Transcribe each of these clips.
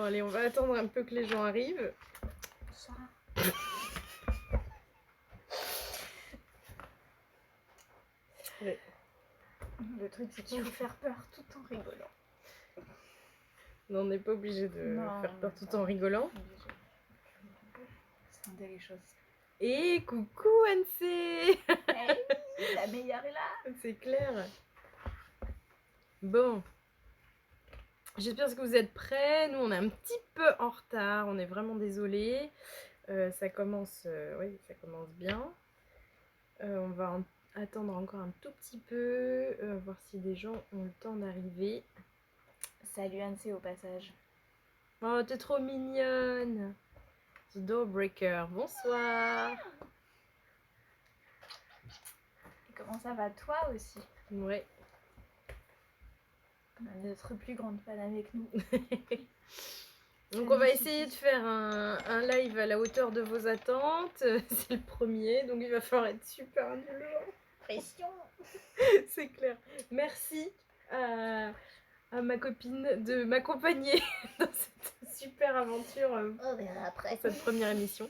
allez, on va attendre un peu que les gens arrivent. Ça. Ouais. Le truc, c'est qu'il faut faire peur tout en rigolant. Non, on n'est pas obligé de Non, faire peur on tout n'est pas en rigolant. obligé. Scinder les choses. Et coucou Anse. Hey, la meilleure est là. C'est clair. Bon. J'espère que vous êtes prêts. Nous, on est un petit peu en retard. On est vraiment désolés. Ça commence, oui, ça commence bien. On va attendre encore un tout petit peu. Voir si des gens ont le temps d'arriver. Salut Anse au passage. Oh, t'es trop mignonne. The Doorbreaker. Bonsoir. Et comment ça va toi aussi? Ouais. On a notre plus grande fan avec nous. Donc on va essayer de faire un live à la hauteur de vos attentes. C'est le premier, donc il va falloir être super indulgent. Pression. C'est clair. Merci à ma copine de m'accompagner dans cette super aventure, On verra après. cette première émission.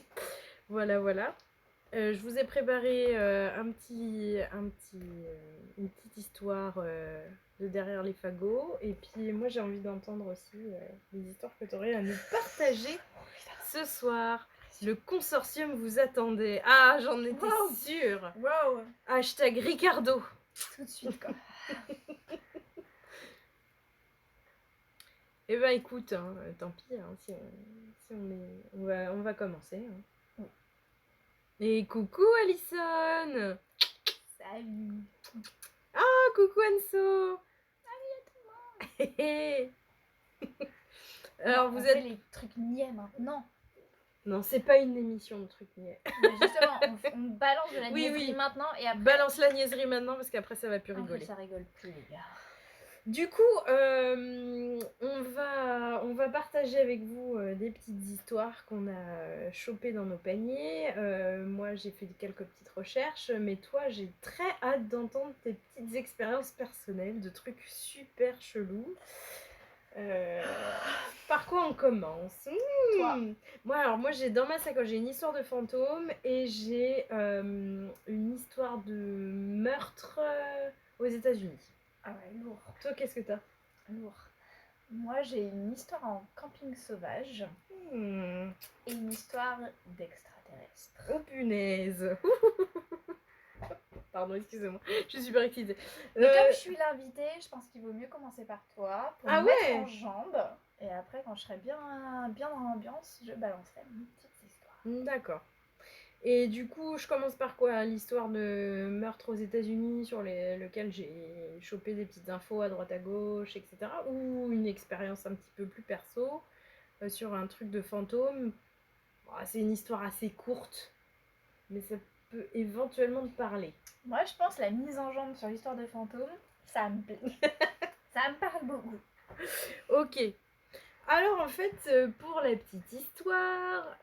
Voilà, voilà. Je vous ai préparé une petite histoire de derrière les fagots. Et puis moi j'ai envie d'entendre aussi les histoires que tu aurais à nous partager ce soir. Le consortium vous attendait. Ah, j'en étais sûre. Wow. Hashtag Ricardo. Tout de suite quoi. Eh ben écoute, hein, tant pis, hein, si on va commencer. Hein. Oui. Et coucou Alison. Salut. Ah, coucou Anso. Salut à tout le monde. Alors on vous fait êtes... les trucs niais maintenant. Non, c'est pas une émission de trucs niais. Mais justement, on balance de la Oui, niaiserie oui. maintenant et après... Balance la niaiserie maintenant parce qu'après ça va plus Après, rigoler. ça rigole plus les gars. Du coup, on va partager avec vous des petites histoires qu'on a chopées dans nos paniers. Moi, j'ai fait quelques petites recherches, mais toi, j'ai très hâte d'entendre tes petites expériences personnelles de trucs super chelous. Par quoi on commence? Toi. Moi, j'ai dans ma sacoche, j'ai une histoire de fantôme et j'ai une histoire de meurtre aux États-Unis. Ah ouais, lourd. Toi, qu'est-ce que t'as? Lourd. Moi, j'ai une histoire en camping sauvage et une histoire d'extraterrestre. Oh punaise. Pardon, excusez-moi, je suis super excitée. Mais comme je suis l'invitée, je pense qu'il vaut mieux commencer par toi pour me mettre en jambes. Et après, quand je serai bien dans l'ambiance, je balancerai une petite histoire. D'accord. Et du coup, je commence par quoi? L'histoire de meurtre aux États-Unis sur lequel j'ai chopé des petites infos à droite à gauche, etc. Ou une expérience un petit peu plus perso sur un truc de fantôme. Bon, c'est une histoire assez courte, mais ça peut éventuellement te parler. Moi, je pense la mise en jambe sur l'histoire de fantôme, ça me plaît. Ça me parle beaucoup. Ok. Alors en fait, pour la petite histoire,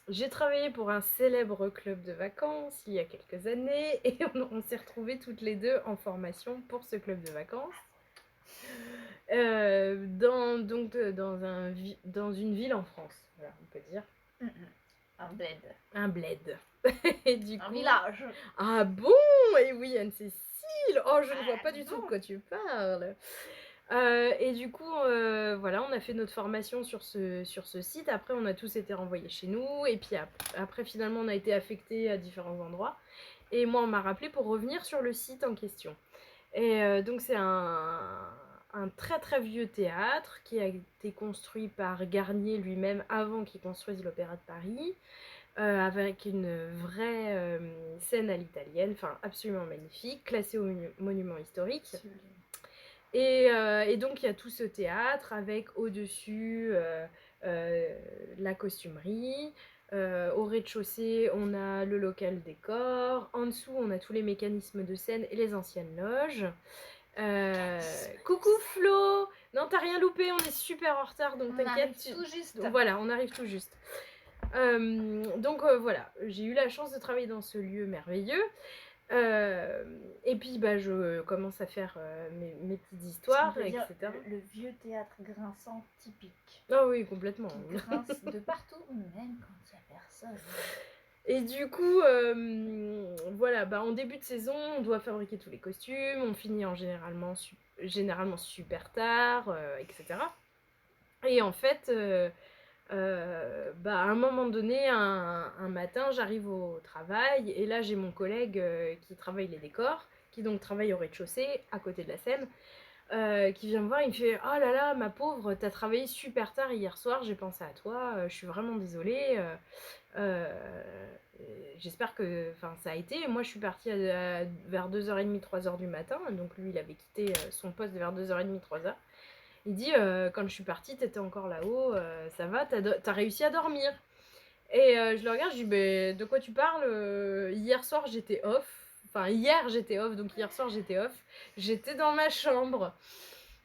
j'ai travaillé pour un célèbre club de vacances il y a quelques années et on s'est retrouvés toutes les deux en formation pour ce club de vacances. Dans une ville en France, voilà, on peut dire. Un bled. Un bled. Et du Un coup... village. Ah bon? Et oui, Anne-Cécile. Oh, je ne vois pas du tout de quoi tu parles. Et du coup, voilà, on a fait notre formation sur ce site. Après, on a tous été renvoyés chez nous. Et puis après, finalement, on a été affectés à différents endroits. Et moi, on m'a rappelé pour revenir sur le site en question. Et donc, c'est un très très vieux théâtre qui a été construit par Garnier lui-même avant qu'il construise l'Opéra de Paris. Avec une vraie scène à l'italienne, enfin absolument magnifique, classée au monument historique. Et donc il y a tout ce théâtre avec au-dessus la costumerie. Au rez-de-chaussée, on a le local décor. En dessous, on a tous les mécanismes de scène et les anciennes loges. Coucou Flo! Non, t'as rien loupé, on est super en retard, donc t'inquiète. Tout juste. Donc, voilà, on arrive tout juste. Donc voilà, j'ai eu la chance de travailler dans ce lieu merveilleux. Et puis bah, je commence à faire mes petites histoires, etc. Le vieux théâtre grinçant typique. Ah oui, complètement. Qui grince de partout, même quand il n'y a personne. Et du coup, voilà, bah, en début de saison, on doit fabriquer tous les costumes, on finit généralement super tard, etc. Et en fait, bah, à un moment donné, un matin, j'arrive au travail, et là, j'ai mon collègue qui travaille les décors, qui donc travaille au rez-de-chaussée, à côté de la scène, qui vient me voir, il me fait « Oh là là, ma pauvre, t'as travaillé super tard hier soir, j'ai pensé à toi, je suis vraiment désolée. J'espère que ça a été. Moi, je suis partie vers 2h30, 3h du matin, donc lui, il avait quitté son poste vers 2h30, 3h. Il dit quand je suis partie, t'étais encore là-haut, ça va, t'as réussi à dormir. Et je le regarde, je dis de quoi tu parles? Hier soir j'étais off, enfin hier j'étais off, donc hier soir j'étais off, j'étais dans ma chambre.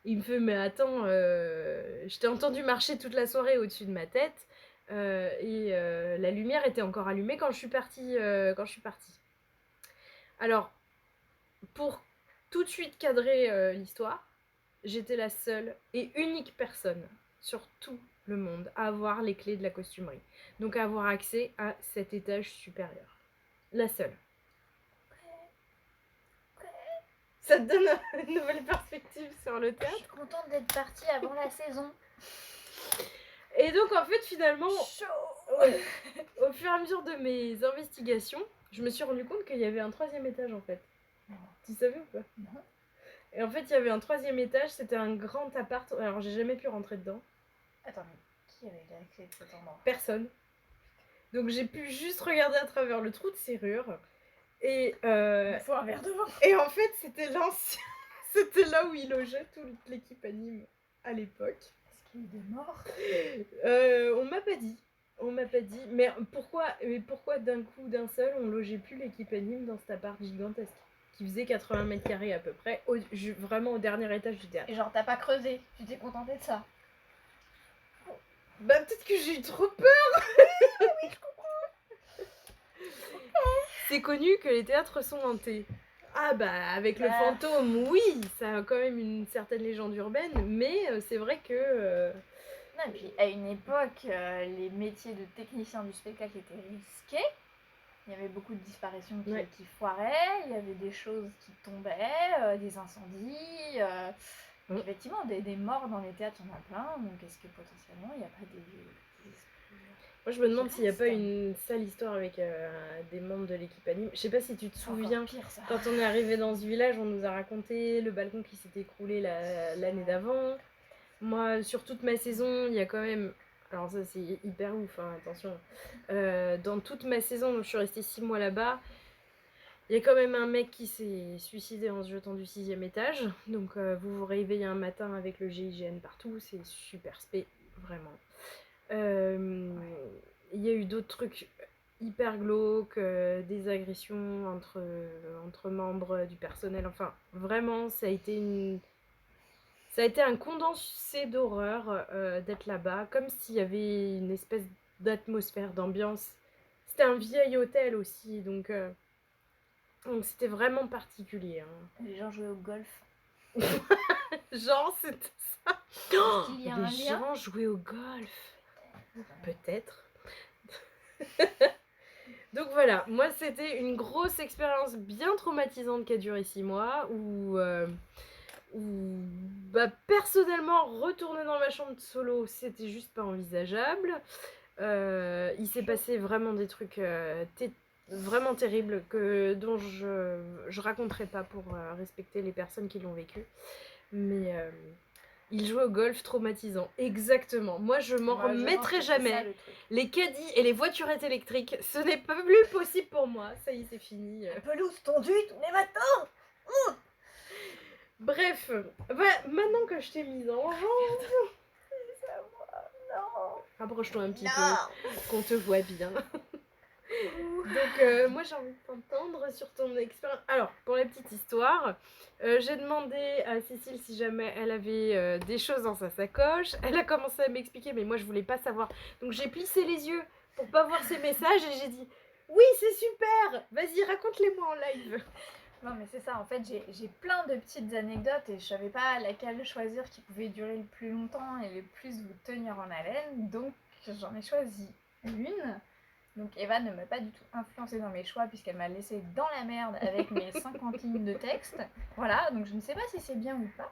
Il me fait mais attends, je t'ai entendu marcher toute la soirée au-dessus de ma tête, et la lumière était encore allumée quand je suis partie. Alors, pour tout de suite cadrer l'histoire, j'étais la seule et unique personne sur tout le monde à avoir les clés de la costumerie. Donc à avoir accès à cet étage supérieur. La seule. Ça te donne une nouvelle perspective sur le théâtre. Je suis contente d'être partie avant la saison. Et donc en fait finalement, ouais, au fur et à mesure de mes investigations, je me suis rendu compte qu'il y avait un 3e étage en fait. Non. Tu savais ou pas? Non. Et en fait il y avait un 3e étage, c'était un grand appart, alors j'ai jamais pu rentrer dedans. Attends, mais qui avait la clé de cet endroit? Personne. Donc j'ai pu juste regarder à travers le trou de serrure. Et il faut un verre de vin. Et en fait c'était l'ancien... c'était là où il logeait toute l'équipe anime à l'époque. Est-ce qu'il y a eu des morts? On m'a pas dit. On m'a pas dit. Mais pourquoi d'un coup, d'un seul, on logeait plus l'équipe anime dans cet appart gigantesque qui faisait 80 mètres carrés à peu près, vraiment au dernier étage du théâtre. Et genre t'as pas creusé, tu t'es contenté de ça? Bah peut-être que j'ai eu trop peur. Oui, je comprends. C'est connu que les théâtres sont hantés. Ah bah avec le fantôme, oui, ça a quand même une certaine légende urbaine, mais c'est vrai que... Non, et puis à une époque, les métiers de technicien du spectacle étaient risqués. Il y avait beaucoup de disparitions qui foiraient, il y avait des choses qui tombaient, des incendies. Donc effectivement, des morts dans les théâtres, il y en a plein. Donc est-ce que potentiellement, il n'y a pas des... Moi, je me demande s'il n'y a pas une sale histoire avec des membres de l'équipe anime. Je sais pas si tu te souviens, pire, quand on est arrivé dans ce village, on nous a raconté le balcon qui s'est écroulé l'année d'avant. Moi, sur toute ma saison, il y a quand même... Alors ça, c'est hyper ouf, hein, attention. Dans toute ma saison, donc je suis restée 6 mois là-bas, il y a quand même un mec qui s'est suicidé en se jetant du 6e étage. Donc vous vous réveillez un matin avec le GIGN partout, c'est super spé, vraiment. Il y a eu d'autres trucs hyper glauques, des agressions entre membres du personnel. Enfin, vraiment, ça a été un condensé d'horreur d'être là-bas, comme s'il y avait une espèce d'atmosphère, d'ambiance. C'était un vieil hôtel aussi, donc c'était vraiment particulier. Hein. Les gens jouaient au golf. Genre, c'était ça. Oh, les gens jouaient au golf. Peut-être. Donc voilà, moi c'était une grosse expérience bien traumatisante qui a duré 6 mois, où bah, personnellement, retourner dans ma chambre solo, c'était juste pas envisageable. Il s'est passé vraiment des trucs vraiment terribles dont je raconterai pas pour respecter les personnes qui l'ont vécu. Mais il jouait au golf traumatisant, exactement. Moi, je m'en remettrai jamais. Les caddies et les voiturettes électriques, ce n'est pas plus possible pour moi. Ça y est, c'est fini. La pelouse tondue tous les matins. Bref, bah, maintenant que je t'ai mise en jambe... Non. Rapproche-toi un petit peu, qu'on te voit bien. Donc moi j'ai envie de t'entendre sur ton expérience. Alors pour la petite histoire, j'ai demandé à Cécile si jamais elle avait des choses dans sa sacoche. Elle a commencé à m'expliquer, mais moi je voulais pas savoir. Donc j'ai plissé les yeux pour pas voir ses messages et j'ai dit Oui, c'est super. Vas-y, raconte-les-moi en live. Non, mais c'est ça, en fait, j'ai plein de petites anecdotes et je savais pas laquelle choisir qui pouvait durer le plus longtemps et le plus vous tenir en haleine, donc j'en ai choisi une. Donc Eva ne m'a pas du tout influencée dans mes choix puisqu'elle m'a laissé dans la merde avec mes 50 lignes de texte. Voilà, donc je ne sais pas si c'est bien ou pas,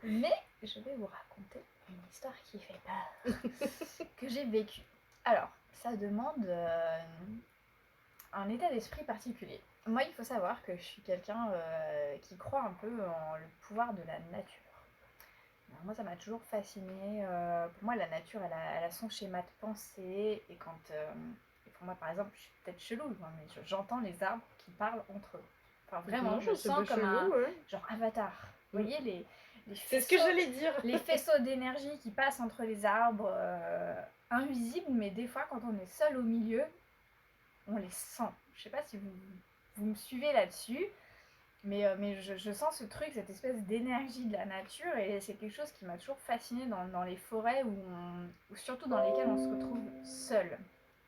mais je vais vous raconter une histoire qui fait peur, que j'ai vécue. Alors, ça demande un état d'esprit particulier. Moi, il faut savoir que je suis quelqu'un qui croit un peu en le pouvoir de la nature. Alors, moi, ça m'a toujours fascinée. Pour moi, la nature, elle a son schéma de pensée. Et quand. Et pour moi, par exemple, je suis peut-être chelou, hein, mais j'entends les arbres qui parlent entre eux. Enfin, vraiment, Non, je c'est sens pas comme chelou, un. ouais. Genre Avatar. Vous voyez les C'est ce que faisceaux, j'allais dire. les faisceaux d'énergie qui passent entre les arbres, invisibles, mais des fois, quand on est seul au milieu, on les sent. Je sais pas si vous me suivez là-dessus, mais je sens ce truc, cette espèce d'énergie de la nature, et c'est quelque chose qui m'a toujours fascinée dans les forêts ou surtout dans lesquelles on se retrouve seul.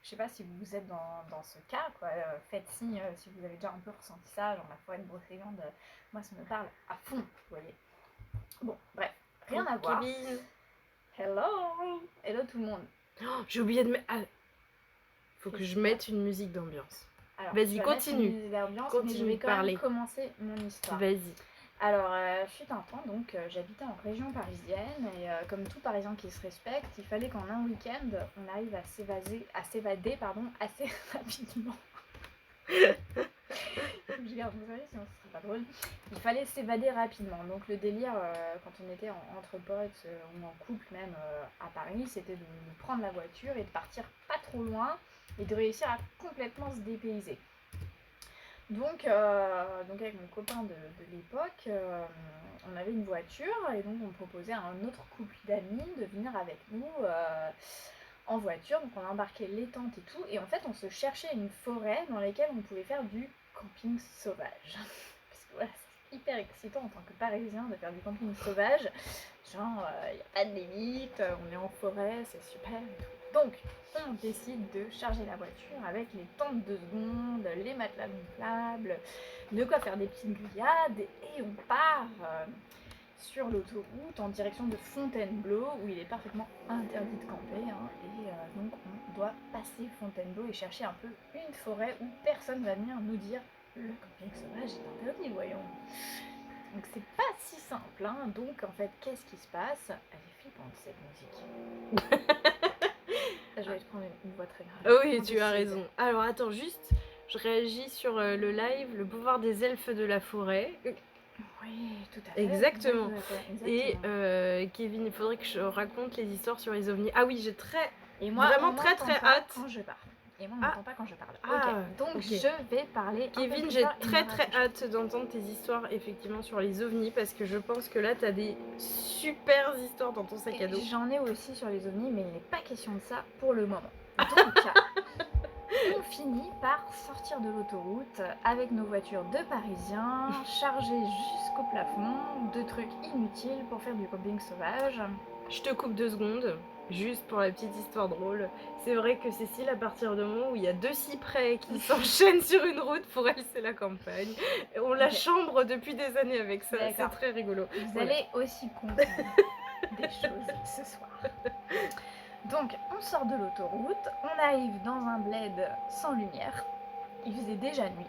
Je sais pas si vous êtes dans ce cas, quoi. Faites signe si vous avez déjà un peu ressenti ça, genre la forêt de Brocéliande, moi ça me parle à fond, vous voyez. Bon, bref, rien à voir. Kevin. Hello! Hello tout le monde. Oh, j'ai oublié de mettre... Ah, faut que je mette une musique d'ambiance. Vas-y, continue. Mais je vais quand même commencer mon histoire. Vas-y. Alors, fut un temps, donc, j'habitais en région parisienne et comme tout Parisien qui se respecte, il fallait qu'en un week-end, on arrive à s'évader assez rapidement. Je garde, vous savez, sinon ce serait pas drôle. Il fallait s'évader rapidement. Donc le délire, quand on était entre potes ou en couple même à Paris, c'était de prendre la voiture et de partir pas trop loin et de réussir à complètement se dépayser. Donc avec mon copain de l'époque, on avait une voiture et donc on proposait à un autre couple d'amis de venir avec nous en voiture. Donc on a embarqué les tentes et tout, et en fait on se cherchait une forêt dans laquelle on pouvait faire du camping sauvage. Parce que voilà, c'est hyper excitant en tant que Parisien de faire du camping sauvage. Genre, il n'y a pas de limite, on est en forêt, c'est super et tout. Donc, on décide de charger la voiture avec les tentes de seconde, les matelas gonflables, de quoi faire des petites grillades, et on part sur l'autoroute en direction de Fontainebleau, où il est parfaitement interdit de camper, hein, et donc on doit passer Fontainebleau et chercher un peu une forêt où personne va venir nous dire le camping sauvage est interdit, voyons. Donc c'est pas si simple, hein. Donc en fait, qu'est-ce qui se passe? Elle est flippante cette musique. Je vais te prendre une voix très grave. Oh oui, tu as raison. Alors attends, juste, je réagis sur le live, le pouvoir des elfes de la forêt. Oui, tout à fait. Exactement. Exactement. Et Kevin, il faudrait que je raconte les histoires sur les ovnis. Ah oui, j'ai moi, vraiment très hâte. Quand je parle. Et moi, on n'entend pas quand je parle. Donc, ok. je vais parler. Kevin, j'ai très hâte d'entendre tes histoires effectivement sur les ovnis parce que je pense que là, t'as des super histoires dans ton sac à dos. J'en ai aussi sur les ovnis, mais il n'est pas question de ça pour le moment. Donc, on finit par sortir de l'autoroute avec nos voitures de Parisiens, chargées jusqu'au plafond de trucs inutiles pour faire du camping sauvage. Je te coupe 2 secondes. Juste pour la petite histoire drôle, c'est vrai que Cécile, à partir du moment où il y a 2 cyprès qui s'enchaînent sur une route, pour elle c'est la campagne. On la chambre depuis des années avec ça, c'est très rigolo. Vous allez aussi comprendre des choses ce soir. Donc on sort de l'autoroute, on arrive dans un bled sans lumière, il faisait déjà nuit,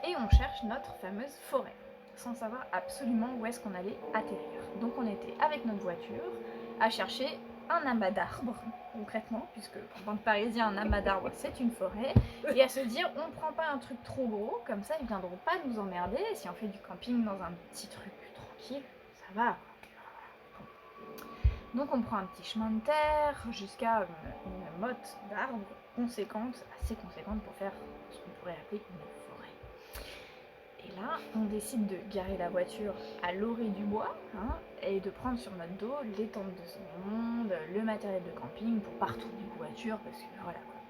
et on cherche notre fameuse forêt, sans savoir absolument où est-ce qu'on allait atterrir. Donc on était avec notre voiture à chercher un amas d'arbres, concrètement, puisque en tant que Parisien, un amas d'arbres, c'est une forêt, et à se dire, on prend pas un truc trop gros, comme ça, ils viendront pas nous emmerder, si on fait du camping dans un petit truc tranquille, ça va. Donc on prend un petit chemin de terre jusqu'à une motte d'arbres conséquente, assez conséquente pour faire ce qu'on pourrait appeler une forêt. Et là, on décide de garer la voiture à l'orée du bois, hein, et de prendre sur notre dos les tentes de seconde, le matériel de camping pour pas retourner la voiture, parce que voilà quoi.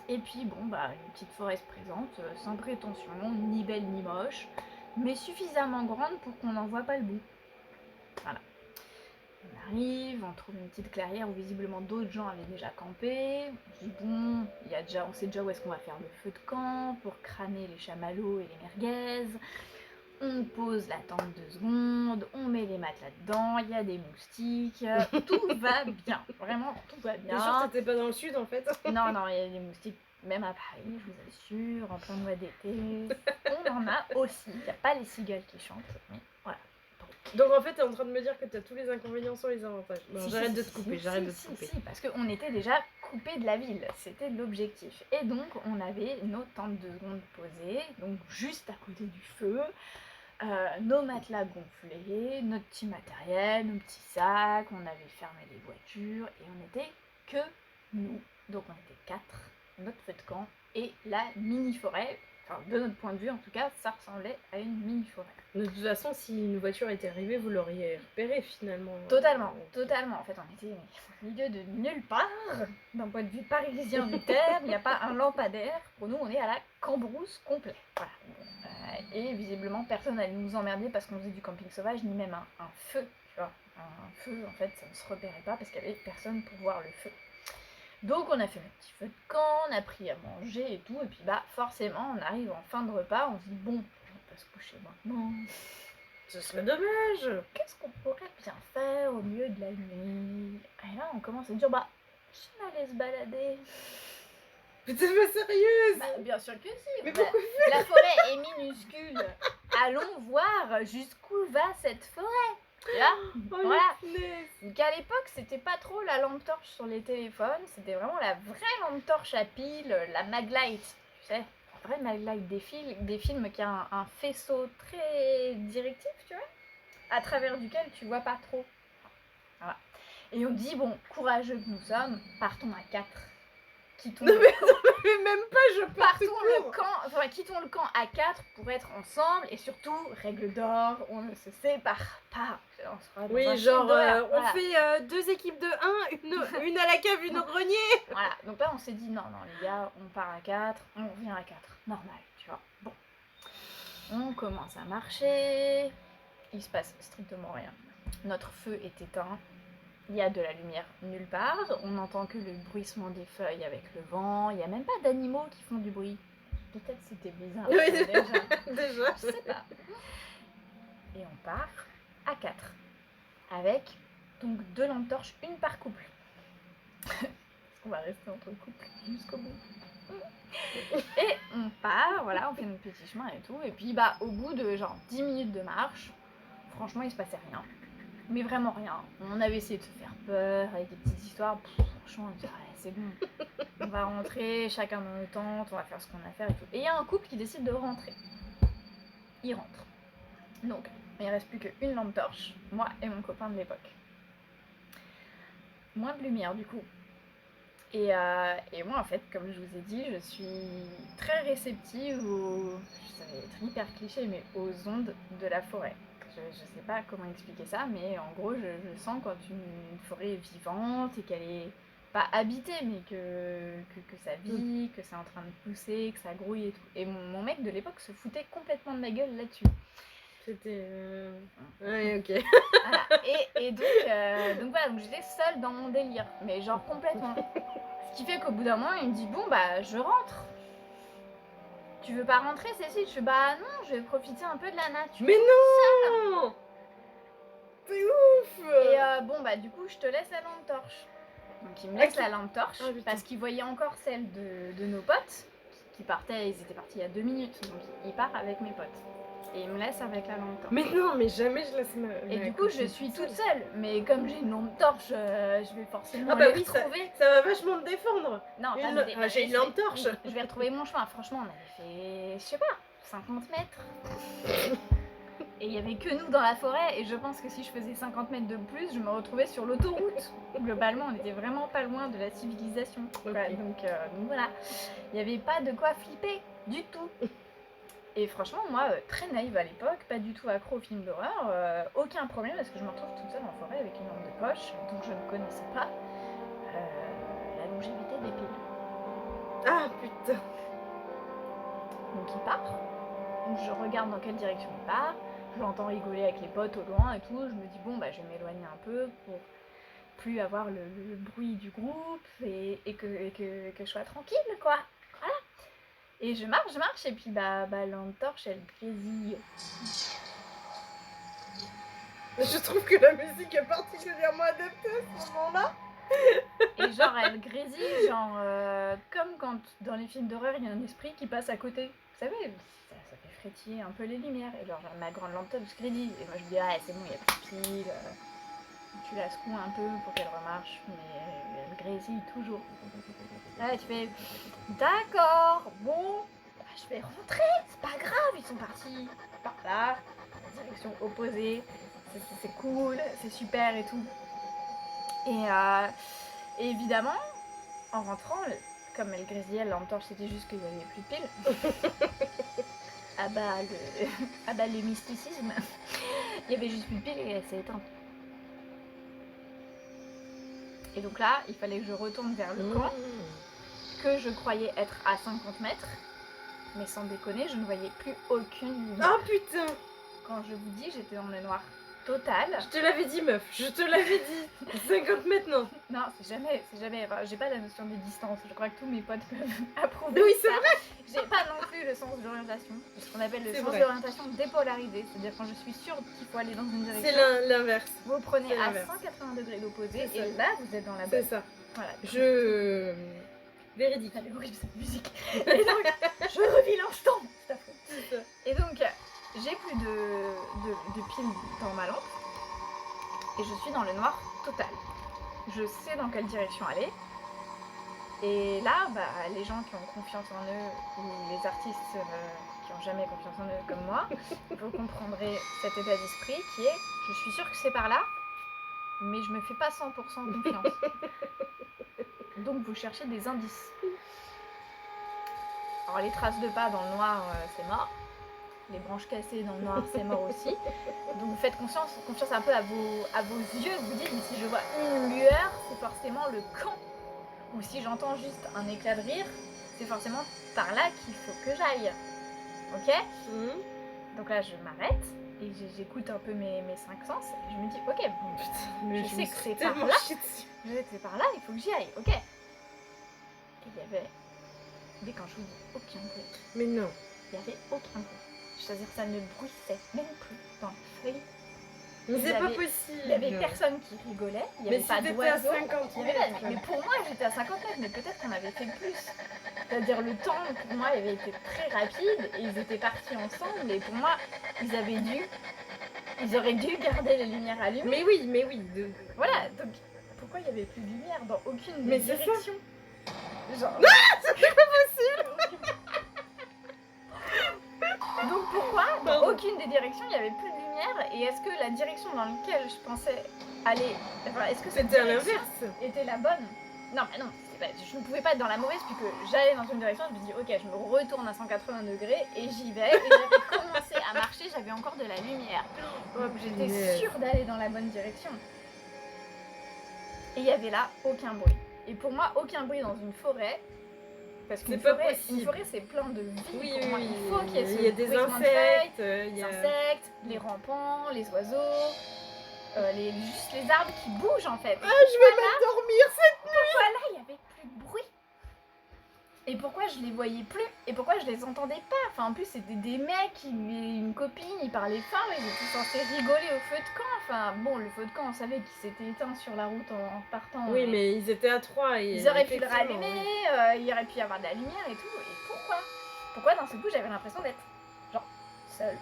Et puis bon, bah une petite forêt se présente, sans prétention, ni belle ni moche, mais suffisamment grande pour qu'on n'en voit pas le bout. Voilà. On arrive, on trouve une petite clairière où visiblement d'autres gens avaient déjà campé. On se dit bon, on sait déjà où est-ce qu'on va faire le feu de camp pour crâner les chamallows et les merguez. On pose la tente 2 secondes, on met les matelas dedans, il y a des moustiques, tout va bien, vraiment tout va bien. T'es sûre que t'étais pas dans le sud en fait? Non, non, il y a des moustiques, même à Paris, je vous assure, en plein mois d'été, on en a aussi. Il n'y a pas les cigales qui chantent, mais voilà. Donc en fait, t'es en train de me dire que t'as tous les inconvénients sans les avantages. Non, Si, j'arrête si, de si, te couper, si, j'arrête de si, te couper. si, parce qu'on était déjà coupés de la ville, c'était l'objectif. Et donc, on avait nos tentes 2 secondes posées, donc juste à côté du feu. Nos matelas gonflés, notre petit matériel, nos petits sacs, on avait fermé les voitures et on n'était que nous. Donc on était 4, notre feu de camp et la mini-forêt. Enfin, de notre point de vue en tout cas, ça ressemblait à une mini-forêt. De toute façon, si une voiture était arrivée, vous l'auriez repérée finalement. Totalement, totalement. En fait, on était au milieu de nulle part. D'un point de vue parisien du terme, il n'y a pas un lampadaire. Pour nous, on est à la cambrousse complète. Voilà. Et visiblement, personne n'allait nous emmerder parce qu'on faisait du camping sauvage, ni même un feu. Tu vois, un feu, en fait, ça ne se repérait pas parce qu'il n'y avait personne pour voir le feu. Donc, on a fait notre petit feu de camp, on a pris à manger et tout. Et puis, forcément, on arrive en fin de repas, on se dit bon, on va pas se coucher maintenant. Ce serait dommage. Qu'est-ce qu'on pourrait bien faire au milieu de la nuit? Et là, on commence à dire, si on allait se balader. Mais t'es pas sérieuse? Bien sûr que si. Mais pourquoi la forêt est minuscule. Allons voir jusqu'où va cette forêt. Et là, voilà. Donc à l'époque, c'était pas trop la lampe torche sur les téléphones, c'était vraiment la vraie lampe torche à pile, la Maglite, tu sais. Vrai Maglite des films qui a un faisceau très directif, tu vois, à travers duquel tu vois pas trop. Voilà. Et on dit, bon, courageux que nous sommes, partons à 4. Quittons le camp à 4 pour être ensemble et surtout, règle d'or, on ne se sépare pas. Oui, genre, on fait 2 équipes de 1, une à la cave, une au grenier. Voilà, donc là on s'est dit, non, les gars, on part à 4, on revient à 4, normal, tu vois. Bon, on commence à marcher, il se passe strictement rien. Notre feu est éteint. Il y a de la lumière nulle part, on n'entend que le bruissement des feuilles avec le vent, il n'y a même pas d'animaux qui font du bruit. Peut-être c'était bizarre. Oui, déjà. Je sais pas. Et on part à 4. Avec donc 2 lampes torches, une par couple. Parce qu'on va rester entre couples jusqu'au bout. Et on part, voilà, on fait notre petit chemin et tout. Et puis au bout de genre 10 minutes de marche, franchement il se passait rien. Mais vraiment rien. On avait essayé de se faire peur avec des petites histoires. Franchement, on dit, c'est bon. On va rentrer, chacun dans nos tentes, on va faire ce qu'on a à faire et tout. Et il y a un couple qui décide de rentrer. Il rentre. Donc, il ne reste plus qu'une lampe torche, moi et mon copain de l'époque. Moins de lumière du coup. Et moi, en fait, comme je vous ai dit, je suis très réceptive ça va être hyper cliché, mais aux ondes de la forêt. Je sais pas comment expliquer ça, mais en gros, je sens quand une forêt est vivante et qu'elle est pas habitée, mais que ça vit, que c'est en train de pousser, que ça grouille et tout. Et mon mec de l'époque se foutait complètement de ma gueule là-dessus. C'était... Ouais, ok. Voilà. Et donc voilà, donc j'étais seule dans mon délire, mais genre complètement. Ce qui fait qu'au bout d'un moment, il me dit, bon, je rentre. Tu veux pas rentrer, Cécile? Je fais, non, je vais profiter un peu de la nature. Mais non! C'est ouf! Et du coup, je te laisse la lampe torche. Donc il me laisse la lampe torche, parce qu'il voyait encore celle de nos potes, qui partaient, ils étaient partis il y a 2 minutes, donc il part avec mes potes. Et il me laisse avec la lampe torche. Mais non, mais jamais je laisse ma... Et du coup, je suis toute seule. Mais comme j'ai une lampe torche, je vais forcément les retrouver. Ça va vachement te défendre. Non, j'ai une lampe torche. Je vais retrouver mon chemin. Franchement, on avait fait, je sais pas, 50 mètres. Et il y avait que nous dans la forêt. Et je pense que si je faisais 50 mètres de plus, je me retrouvais sur l'autoroute. Globalement, on était vraiment pas loin de la civilisation. Okay. Donc voilà, il n'y avait pas de quoi flipper du tout. Et franchement, moi, très naïve à l'époque, pas du tout accro aux films d'horreur, aucun problème parce que je me retrouve toute seule en forêt avec une lampe de poche, donc je ne connaissais pas la longévité des piles. Ah putain! Donc il part, donc je regarde dans quelle direction il part, j'entends rigoler avec les potes au loin et tout. Je me dis, bon, bah, je vais m'éloigner un peu pour plus avoir le bruit du groupe et que je sois tranquille, quoi. Voilà. Et je marche, et puis bah lampe torche, elle grésille. Je trouve que la musique est particulièrement adaptée à ce moment-là. Et genre, elle grésille, genre, comme quand dans les films d'horreur, il y a un esprit qui passe à côté. Vous savez, ça fait frétiller un peu les lumières. Et genre, ma grande lampe torche grésille. Et moi, je me dis, ah, c'est bon, il n'y a plus de pile. Tu la secoues un peu pour qu'elle remarche, mais elle grésille toujours. Là, tu fais, d'accord, bon, bah, je vais rentrer, c'est pas grave, ils sont partis par là, en direction opposée, c'est cool, c'est super et tout. Et évidemment, en rentrant, comme elle grésillait, la lampe torche, c'était juste qu'il n'y avait plus de piles. Ah bah le mysticisme, il y avait juste plus de piles et elle s'est éteinte. Et donc là, il fallait que je retourne vers le camp, que je croyais être à 50 mètres. Mais sans déconner, je ne voyais plus aucune lumière. Oh putain! Quand je vous dis, j'étais dans le noir total. Je te l'avais dit, meuf, je te l'avais dit. 50 mètres, non. Non, c'est jamais. Enfin, j'ai pas la notion des distances. Je crois que tous mes potes peuvent approuver. Oui, c'est ça. vrai. J'ai pas non plus le sens d'orientation. C'est ce qu'on appelle le C'est sens vrai. d'orientation dépolarisé. C'est-à-dire quand je suis sûre qu'il faut aller dans une direction. C'est l'inverse. Vous prenez c'est à l'inverse. 180 degrés d'opposé C'est ça. et là, vous êtes dans la C'est bonne. ça. Voilà. Véridique. Elle est horrible cette musique. Et donc, je revis l'instant. C'est affreux. C'est ça. Et donc, j'ai plus de piles dans ma lampe. Et je suis dans le noir total. Je sais dans quelle direction aller. Et là, bah, les gens qui ont confiance en eux, ou les artistes qui n'ont jamais confiance en eux comme moi, vous comprendrez cet état d'esprit qui est, je suis sûre que c'est par là, mais je me fais pas 100% confiance. Donc vous cherchez des indices. Alors les traces de pas dans le noir, c'est mort. Les branches cassées dans le noir, c'est mort aussi. Donc vous faites confiance un peu à vos yeux. Vous dites, mais si je vois une lueur, c'est forcément le camp. Ou si j'entends juste un éclat de rire, c'est forcément par là qu'il faut que j'aille. Ok ? Donc là, je m'arrête et j'écoute un peu mes 5 sens. Et je me dis, ok, bon, Mais je sais que c'est tellement par là. chié dessus. Je sais que c'est par là, il faut que j'y aille. Ok ? Et il y avait, dès quand je vous dis aucun bruit, Mais non. il n'y avait aucun bruit. C'est-à-dire que ça ne bruissait même plus dans les feuilles. Mais c'est pas avait- possible. Il n'y avait personne qui rigolait, il n'y Mais avait si pas t'étais à d'oiseaux. 50 Il y avait pas- mètres. Mais pour moi, j'étais à 50 mètres, mais peut-être qu'on avait fait plus. C'est-à-dire le temps, pour moi, il avait été très rapide et ils étaient partis ensemble. Et pour moi, ils auraient dû garder les lumières allumées. Mais oui. Voilà, donc pourquoi il n'y avait plus de lumière dans aucune Mais des c'est ça. directions? Genre... C'est pas possible. Donc pourquoi dans Pardon. aucune des directions il n'y avait plus de lumière? Et est-ce que la direction dans laquelle je pensais aller, enfin, est-ce que cette C'était à direction l'inverse. était la bonne? Non, mais non, je ne pouvais pas être dans la mauvaise puisque j'allais dans une direction, je me dis ok, je me retourne à 180 degrés et j'y vais. Et j'avais commencé à marcher, j'avais encore de la lumière. Donc j'étais punaise. sûre d'aller dans la bonne direction. Et il y avait là aucun bruit. Et pour moi, aucun bruit dans une forêt. Parce qu'une C'est pas forêt, possible. une forêt c'est plein de vie. Oui, pour moi. Il faut qu'il y ait ce il y a des bruissement de feuilles, insectes. Il y les a... insectes, les rampants, les oiseaux, juste les arbres qui bougent en fait. Ah, je vais m'endormir. Voilà, il n'y avait plus de bruit. Et pourquoi je les voyais plus? Et pourquoi je les entendais pas? Enfin, en plus, c'était des mecs, une copine, ils parlaient fort, ils étaient censés rigoler au feu de camp. Enfin, bon, le feu de camp, on savait qu'il s'était éteint sur la route en partant. Oui, mais ils étaient à 3. Et Ils auraient pu le effectivement, rallumer, oui. il y aurait pu y avoir de la lumière et tout. Et pourquoi? Pourquoi d'un seul coup j'avais l'impression d'être genre seule?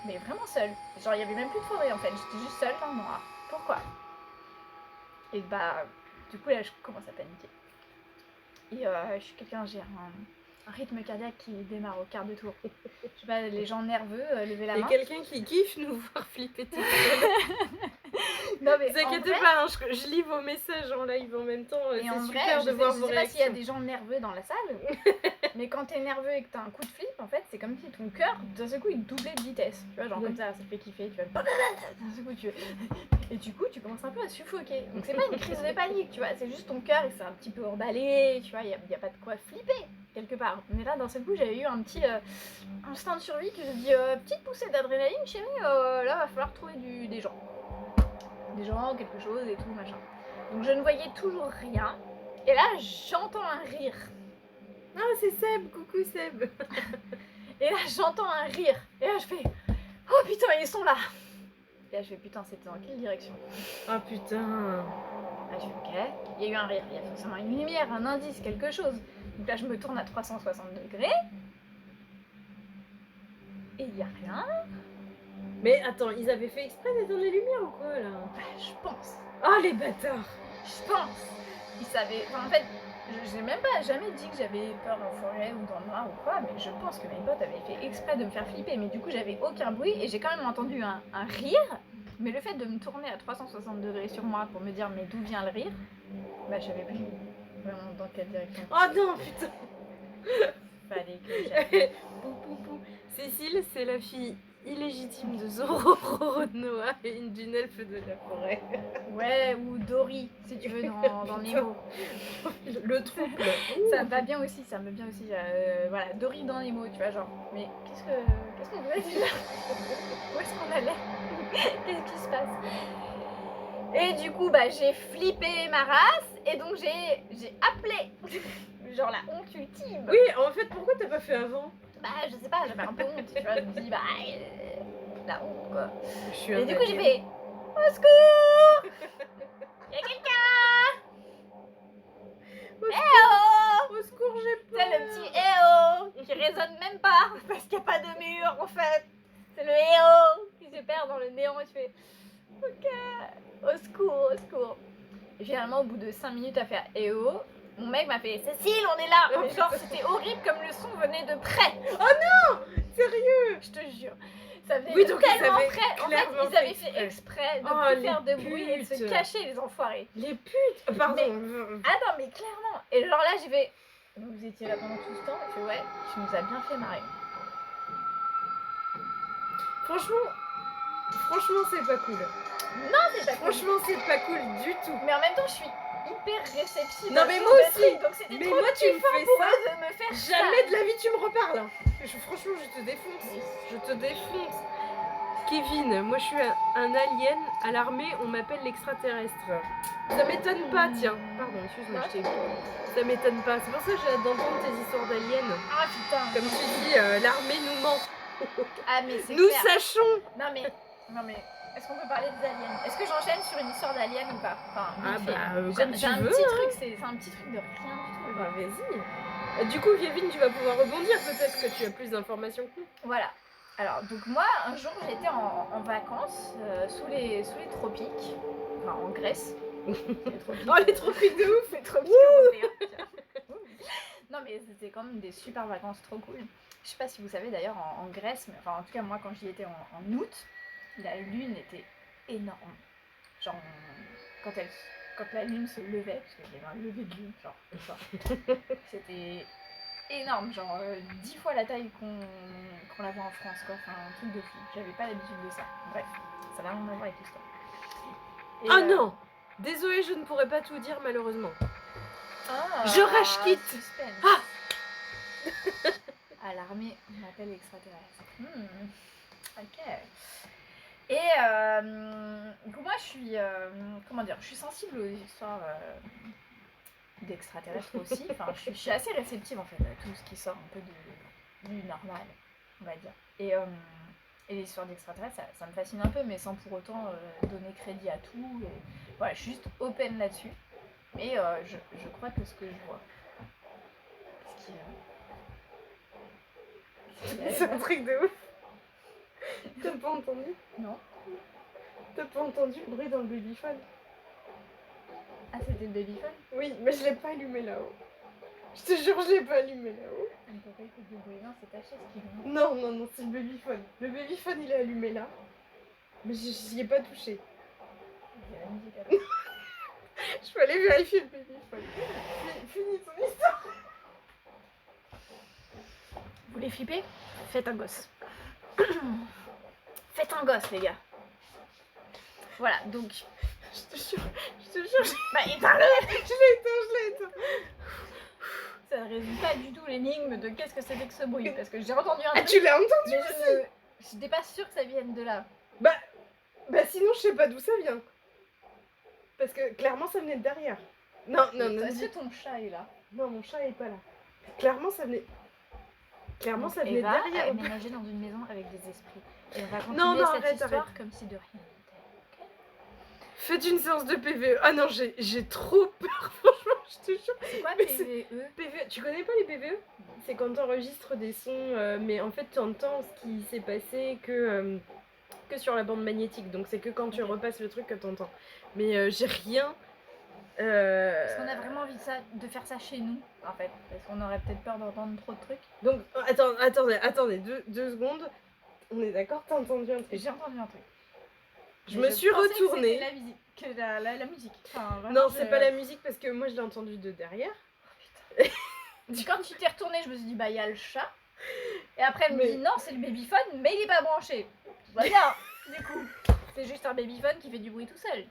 Mais vraiment seule. Genre il y avait même plus de forêt en fait, j'étais juste seule dans le noir. Pourquoi? Et bah du coup là je commence à paniquer. Et je suis quelqu'un, j'ai un rythme cardiaque qui démarre au quart de tour. Je sais pas, les gens nerveux, levez la Et main. quelqu'un qui kiffe nous voir flipper tout Non mais Ne vous en inquiétez vrai, pas, hein, je lis vos messages en live en même temps. et en C'est vrai, super de voir je vos sais pas s'il y a réactions. des gens nerveux dans la salle. Mais quand t'es nerveux et que t'as un coup de flip, en fait, c'est comme si ton cœur, d'un seul coup, il doublait de vitesse. Tu vois, genre comme ça fait kiffer, tu vois. D'un seul coup, et du coup, tu commences un peu à suffoquer. Donc c'est pas une crise de panique, tu vois, c'est juste ton cœur, il s'est un petit peu emballé, tu vois, y a pas de quoi flipper, quelque part. Mais là, d'un seul coup, j'avais eu un petit instinct de survie qui se dit, petite poussée d'adrénaline, chérie, là, va falloir trouver des gens. Des gens, quelque chose et tout, machin. Donc je ne voyais toujours rien. Et là, j'entends un rire. Ah, c'est Seb, coucou Seb. Et là, j'entends un rire. Et là, je fais oh putain, ils sont là. Et là, je fais putain, c'était dans quelle direction? Ah putain. Là, je fais ok, il y a eu un rire. Il y a forcément une lumière, un indice, quelque chose. Donc là, je me tourne à 360 degrés. Et il n'y a rien. Mais attends, ils avaient fait exprès d'éteindre les lumières ou quoi là? Bah, je pense. Ah, les bâtards. Je pense. Ils savaient. Enfin, en fait, je n'ai même pas jamais dit que j'avais peur en forêt ou dans le noir ou quoi, mais je pense que mes potes avaient fait exprès de me faire flipper. Mais du coup, j'avais aucun bruit et j'ai quand même entendu un rire. Mais le fait de me tourner à 360 degrés sur moi pour me dire mais d'où vient le rire, bah je savais plus vraiment dans quelle direction. Oh non, putain. Fallait que j'aille. Pou, pou, pou. Cécile, c'est la fille illégitime de Zoro, Roronoa et d'une elfe de la forêt. Ouais, ou Dory, si tu veux, dans Nemo. Le trouble. Ça me va bien aussi, ça me va bien aussi. Voilà, Dory dans Nemo, tu vois, genre. Mais qu'est-ce qu'on faisait déjà? Où est-ce qu'on allait? Qu'est-ce qui se passe? Et du coup, bah, j'ai flippé ma race et donc j'ai appelé genre la honte ultime. Oui, en fait, pourquoi t'as pas fait avant? Bah, je sais pas, j'avais un peu honte, tu vois. Je me dis, bah, la honte quoi. Je suis Et un du coup, j'ai alien. fait au secours! Y'a quelqu'un! Eh oh! Au secours, j'ai peur. C'est le petit eh oh qui résonne même pas parce qu'il n'y a pas de mur en fait. C'est le eh oh qui se perd dans le néant et tu fais ok, au secours, au secours. Et finalement, au bout de 5 minutes à faire eh oh, mon mec m'a fait Cécile, on est là! Oh, Mais genre, c'était horrible comme le son venait de près. Oh non! Sérieux? Je te jure. Ça venait Oui, de donc ils tellement avaient près. En fait, clairement ils avaient fait fait exprès de Oh, plus les faire de bruit et de se putes. cacher, les enfoirés. Les putes. Pardon. Ah non, mais clairement. Et genre là, j'ai fait vous étiez là pendant tout ce temps? Je fais ouais, tu nous as bien fait marrer. Franchement, c'est pas cool. Non, c'est pas cool. Franchement, c'est pas cool du tout. Mais en même temps, je suis hyper réceptive. Non, à mais ce moi genre de aussi. truc, donc c'était Mais trop moi, tu me kiffant fais pour ça, eux de me faire Jamais ça. de la vie tu me reparles. Franchement, je te défonce. Je te défonce. Kevin, moi je suis un alien. À l'armée, on m'appelle l'extraterrestre. Ça m'étonne pas, tiens. Pardon, excuse-moi, je t'ai dit. Ça m'étonne pas. C'est pour ça que j'ai hâte d'entendre tes histoires d'aliens. Ah putain. Comme tu dis, l'armée nous ment. Ah mais c'est Nous clair. sachons. Non mais est-ce qu'on peut parler des aliens? Est-ce que j'enchaîne sur une histoire d'aliens ou pas? Enfin, vite fait. comme J'ai tu un veux. petit truc, c'est un petit truc de rien du tout. Bah vas-y. Du coup, Kevin, tu vas pouvoir rebondir. Peut-être que tu as plus d'informations que nous. Voilà. Alors, donc moi, un jour, j'étais en vacances sous les tropiques, enfin en Grèce. Oh, les tropiques de ouf. Les tropiques européens. Tiens. Non, mais c'était quand même des super vacances trop cool. Je sais pas si vous savez d'ailleurs en Grèce, mais enfin en tout cas moi quand j'y étais en août, la lune était énorme. Genre quand la lune se levait, parce qu'il y avait un lever de lune, genre c'était énorme, genre 10 fois la taille qu'on la voit en France, quoi. Enfin, un truc de fou. J'avais pas l'habitude de ça. Bref, ça n'a rien à voir avec l'histoire. Ah non! Désolée, je ne pourrais pas tout dire malheureusement. Ah, je rage quitte! Suspense. Ah! À l'armée, on m'appelle extraterrestre. Ok. Et du coup, moi, je suis, je suis sensible aux histoires d'extraterrestres aussi. Enfin, je suis assez réceptive en fait à tout ce qui sort un peu du normal, on va dire. Et les histoires d'extraterrestres, ça me fascine un peu, mais sans pour autant donner crédit à tout. Et, voilà, je suis juste open là-dessus. Mais je crois que ce que je vois, C'est un truc de ouf. T'as pas entendu? Non. T'as pas entendu le bruit dans le babyphone? Ah, c'était le babyphone? Oui, mais je l'ai pas allumé là-haut. Je te jure, je l'ai pas allumé là-haut. On peut pas écouter du bruit, non, c'est ta chaise qui vient. Non, c'est le babyphone. Le babyphone, il est allumé là. Mais j'y ai pas touché. Il y a la musique à la Je peux aller vérifier le babyphone. Finis ton histoire. voulez flipper? Faites un gosse. Faites un gosse, les gars. Voilà, donc... Je te jure, Bah, éteins-le! je l'ai éteint. Ça ne résout pas du tout l'énigme de qu'est-ce que c'était que ce bruit. Parce que j'ai entendu un Ah, truc, tu l'as entendu mais aussi? je n'étais pas sûre que ça vienne de là. Bah sinon, je sais pas d'où ça vient. Parce que clairement, ça venait de derrière. Non. Est-ce que ton chat est là? Non, mon chat est pas là. Clairement, ça venait... Clairement, ça venait de Eva a derrière. aménagé dans une maison avec des esprits. Et on va continuer Non, cette arrête, histoire arrête. comme si de rien n'était. Faites une séance de PVE. Ah non, j'ai trop peur, franchement, je te jure. C'est quoi Mais PVE? PVE, tu connais pas les PVE? C'est quand t'enregistres des sons, mais en fait t'entends ce qui s'est passé que sur la bande magnétique. Donc c'est que quand tu repasses le truc que t'entends. Mais j'ai rien. Parce qu'on a vraiment envie de faire ça chez nous, en fait. Parce qu'on aurait peut-être peur d'entendre trop de trucs. Donc attendez, deux secondes. On est d'accord, t'as entendu un truc? J'ai entendu un truc. Je me suis retournée. Que c'était la musique. Enfin, vraiment, Non, c'est pas la musique parce que moi je l'ai entendu de derrière. Quand tu t'es retournée, je me suis dit, bah il y a le chat. Et après, elle me Mais- dit, non, c'est le babyphone, mais il est pas branché. Bah bien, du coup. C'est juste un babyphone qui fait du bruit tout seul.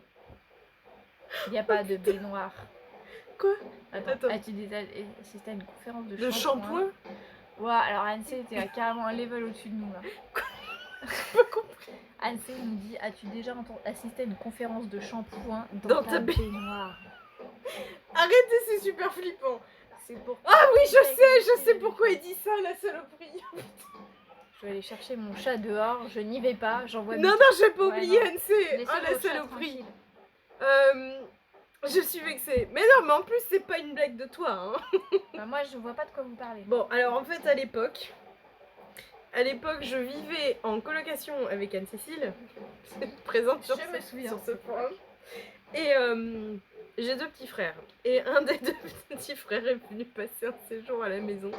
Il n'y a pas de baignoire. Quoi? Attends. C'était une conférence de Le shampoing? Ouais, alors Annecy était carrément un level au-dessus de nous là. Pas compris. Annecy nous dit, as-tu déjà assisté à une conférence de shampoing Dans dans ta ta baignoire? Arrêtez, c'est super flippant. C'est pour... Ah oui, je sais pourquoi il dit ça, la saloperie. Je vais aller chercher mon chat dehors, je n'y vais pas, j'envoie... Non, j'ai pas oublié, non. NC. Laissez Ah, la votre chat saloperie. tranquille. Je suis vexée. Mais non, mais en plus, c'est pas une blague de toi, hein. Bah, moi, je vois pas de quoi vous parlez. Bon, alors en fait, à l'époque, je vivais en colocation avec Anne-Cécile, présente sur Je me souviens sur de ce cette point. Et j'ai 2 petits frères. Et un des 2 petits frères est venu passer un séjour à la maison.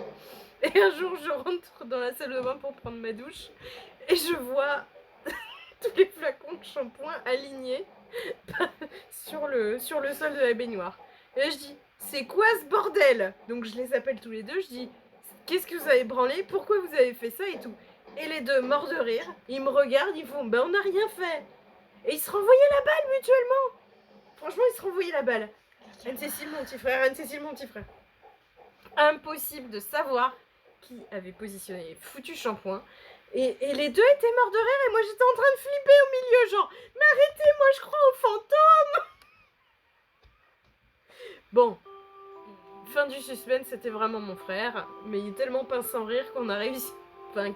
Et un jour, je rentre dans la salle de bain pour prendre ma douche. Et je vois tous les flacons de shampoing alignés sur le sol de la baignoire. Et là, je dis, c'est quoi ce bordel? Donc je les appelle tous les deux, je dis, qu'est-ce que vous avez branlé? Pourquoi vous avez fait ça et tout? Et les deux, morts de rire, ils me regardent, ils font, ben on n'a rien fait. Et ils se renvoyaient la balle mutuellement. Franchement, ils se renvoyaient la balle. Anne-Cécile, mon petit frère, Anne-Cécile, mon petit frère. Impossible de savoir qui avait positionné foutu shampoing. Et les deux étaient morts de rire et moi j'étais en train de flipper au milieu, genre, mais arrêtez, moi je crois aux fantômes. Bon, fin du suspense, c'était vraiment mon frère, mais il est tellement pince sans rire qu'on a réussi. Enfin,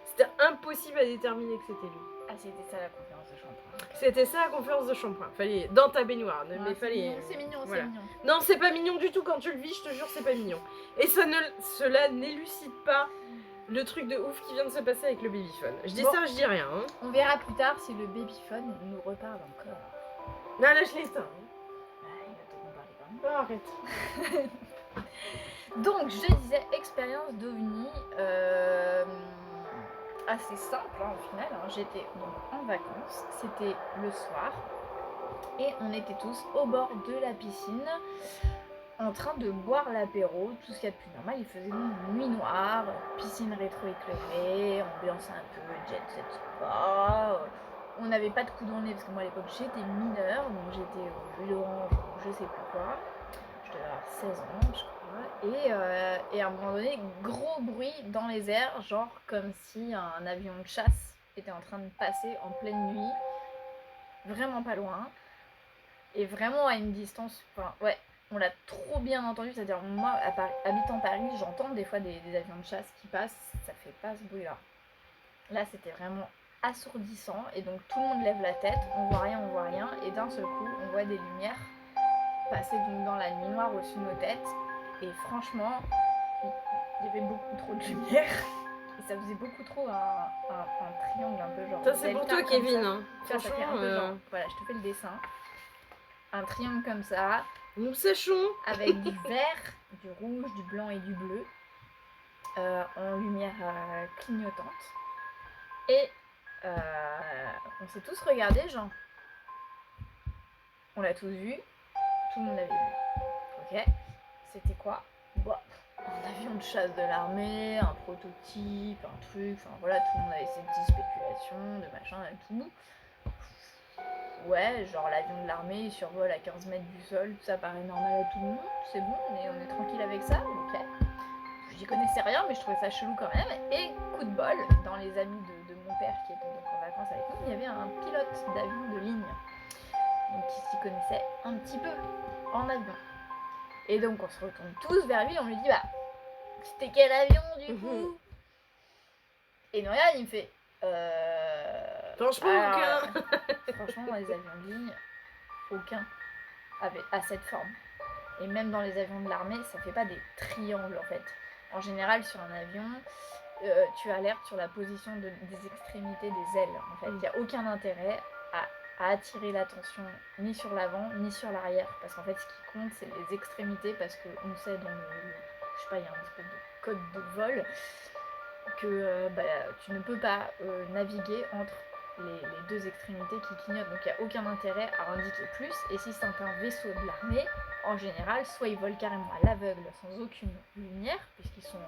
c'était impossible à déterminer que c'était lui. Ah, c'était ça la conférence de shampoing. C'était ça la conférence de shampoing. Fallait dans ta baignoire, mais fallait. C'est mignon, voilà. c'est mignon. Non, c'est pas mignon du tout quand tu le vis, je te jure, c'est pas mignon. Et cela n'élucide pas le truc de ouf qui vient de se passer avec le babyphone. Je dis ça, je dis rien. Hein. On verra plus tard si le babyphone nous reparle encore. Non, là, je l'ai éteint. Il va peut-être nous parler quand même. Oh, arrête. Donc, je disais expérience d'OVNI assez simple au final. Hein. J'étais donc en vacances, c'était le soir et on était tous au bord de la piscine en train de boire l'apéro, tout ce qu'il y a de plus normal. Il faisait nuit noire, piscine rétro-éclairée, ambiance un peu jet set spa. On n'avait pas de coups dans le nez parce que moi à l'époque j'étais mineure, donc j'étais au jus d'orange, je sais plus quoi. Je devais avoir 16 ans, je crois. Et à un moment donné, gros bruit dans les airs, genre comme si un avion de chasse était en train de passer en pleine nuit, vraiment pas loin, et vraiment à une distance, enfin ouais, on l'a trop bien entendu, c'est-à-dire moi, habitant Paris, j'entends des fois des avions de chasse qui passent, ça fait pas ce bruit-là. Là, c'était vraiment assourdissant, et donc tout le monde lève la tête, on voit rien, et d'un seul coup, on voit des lumières passer donc dans la nuit noire au-dessus de nos têtes, et franchement, il y avait beaucoup trop de lumière, et ça faisait beaucoup trop un triangle un peu genre. Ça, c'est pour toi, Kevin. Hein. Ça fait un peu genre, voilà, je te fais le dessin. Un triangle comme ça. Nous séchons. Avec du vert, du rouge, du blanc et du bleu. En lumière clignotante. Et on s'est tous regardés, genre. On l'a tous vu. Tout le monde l'avait vu. Ok. C'était quoi? Bon, un avion de chasse de l'armée, un prototype, un truc, enfin voilà, tout le monde avait ses petites spéculations, de machin et tout. Ouais, genre l'avion de l'armée, il survole à 15 mètres du sol, ça paraît normal à tout le monde, c'est bon, on est tranquille avec ça, ok. J'y connaissais rien, mais je trouvais ça chelou quand même. Et coup de bol, dans les amis de mon père qui étaient donc en vacances avec nous, il y avait un pilote d'avion de ligne, donc qui s'y connaissait un petit peu en avion. Et donc on se retourne tous vers lui, on lui dit bah c'était quel avion du coup? Et Norian il me fait Franchement, aucun. Franchement dans les avions de ligne, aucun à cette forme. Et même dans les avions de l'armée, ça fait pas des triangles en fait. En général sur un avion, tu alertes sur la position des extrémités des ailes. En fait, il n'y a aucun intérêt à attirer l'attention ni sur l'avant ni sur l'arrière, parce qu'en fait, ce qui compte, c'est les extrémités, parce qu'on sait dans je sais pas, il y a un espèce de code de vol que tu ne peux pas naviguer entre les deux extrémités qui clignotent, donc il n'y a aucun intérêt à indiquer plus. Et si c'est un vaisseau de l'armée, en général, soit ils volent carrément à l'aveugle sans aucune lumière, puisqu'ils sont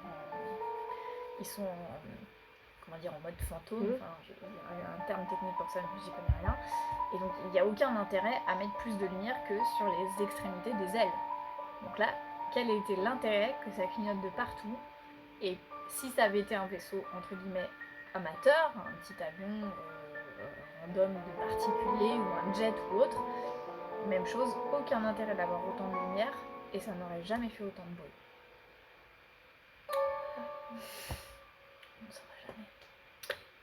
comment dire, en mode fantôme, enfin, il y a un terme technique pour ça, mais j'y connais rien. Et donc il n'y a aucun intérêt à mettre plus de lumière que sur les extrémités des ailes. Donc là, quel était l'intérêt que ça clignote de partout? Et si ça avait été un vaisseau entre guillemets amateur, un petit avion random de particuliers ou un jet ou autre, même chose, aucun intérêt d'avoir autant de lumière et ça n'aurait jamais fait autant de bruit. On ne saura jamais.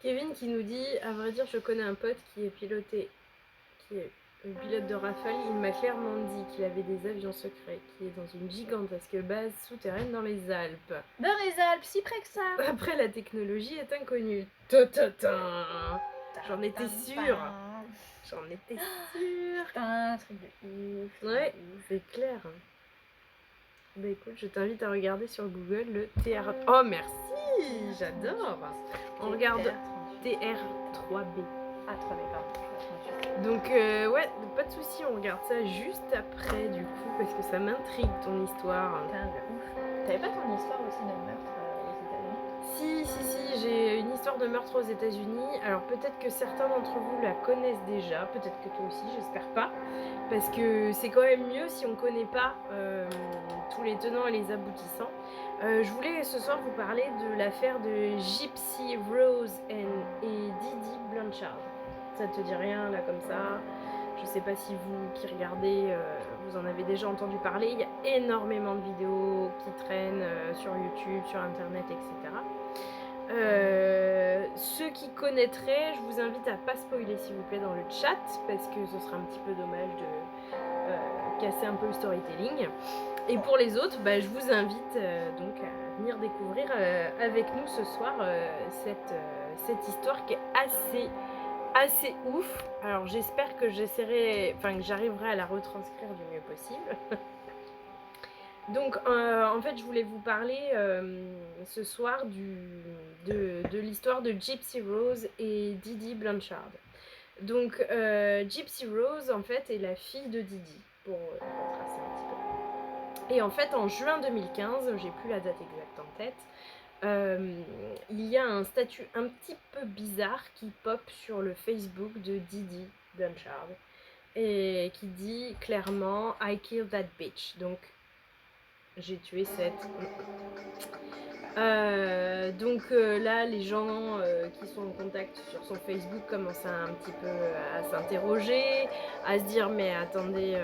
Kevin qui nous dit, à vrai dire, je connais un pote qui est pilote de Rafale. Il m'a clairement dit qu'il avait des avions secrets, qui est dans une gigantesque base souterraine dans les Alpes. Dans les Alpes, si près que ça. Après, la technologie est inconnue. J'en étais sûre. J'en étais sûre. Putain, truc de ouf. Ouais, c'est clair. Bah écoute, je t'invite à regarder sur Google le TR... Oh merci, j'adore. On regarde TR3B. Ah, 3B, pardon. Donc ouais, pas de soucis, on regarde ça juste après du coup, parce que ça m'intrigue ton histoire. Putain, de ouf. T'avais pas ton histoire aussi de meurtre aux États-Unis? Si, j'ai une histoire de meurtre aux États-Unis. Alors peut-être que certains d'entre vous la connaissent déjà, peut-être que toi aussi, j'espère pas. Parce que c'est quand même mieux si on connaît pas tous les tenants et les aboutissants. Je voulais ce soir vous parler de l'affaire de Gypsy Rose et Didi Blanchard. Ça te dit rien là comme ça? Je sais pas si vous qui regardez, vous en avez déjà entendu parler. Il y a énormément de vidéos qui traînent sur YouTube, sur internet, etc. Ceux qui connaîtraient, je vous invite à pas spoiler s'il vous plaît dans le chat, parce que ce sera un petit peu dommage de casser un peu le storytelling. Et pour les autres, je vous invite donc à venir découvrir avec nous ce soir cette histoire qui est assez ouf. Alors j'espère que que j'arriverai à la retranscrire du mieux possible. Donc en fait je voulais vous parler ce soir de l'histoire de Gypsy Rose et Didi Blanchard. Donc Gypsy Rose en fait est la fille de Didi, pour retracer un petit peu. Et en fait en juin 2015, j'ai plus la date exacte en tête, il y a un statut un petit peu bizarre qui pop sur le Facebook de Didi Blanchard et qui dit clairement I killed that bitch. Donc j'ai tué cette. Là, les gens qui sont en contact sur son Facebook commencent un petit peu à s'interroger, à se dire mais attendez,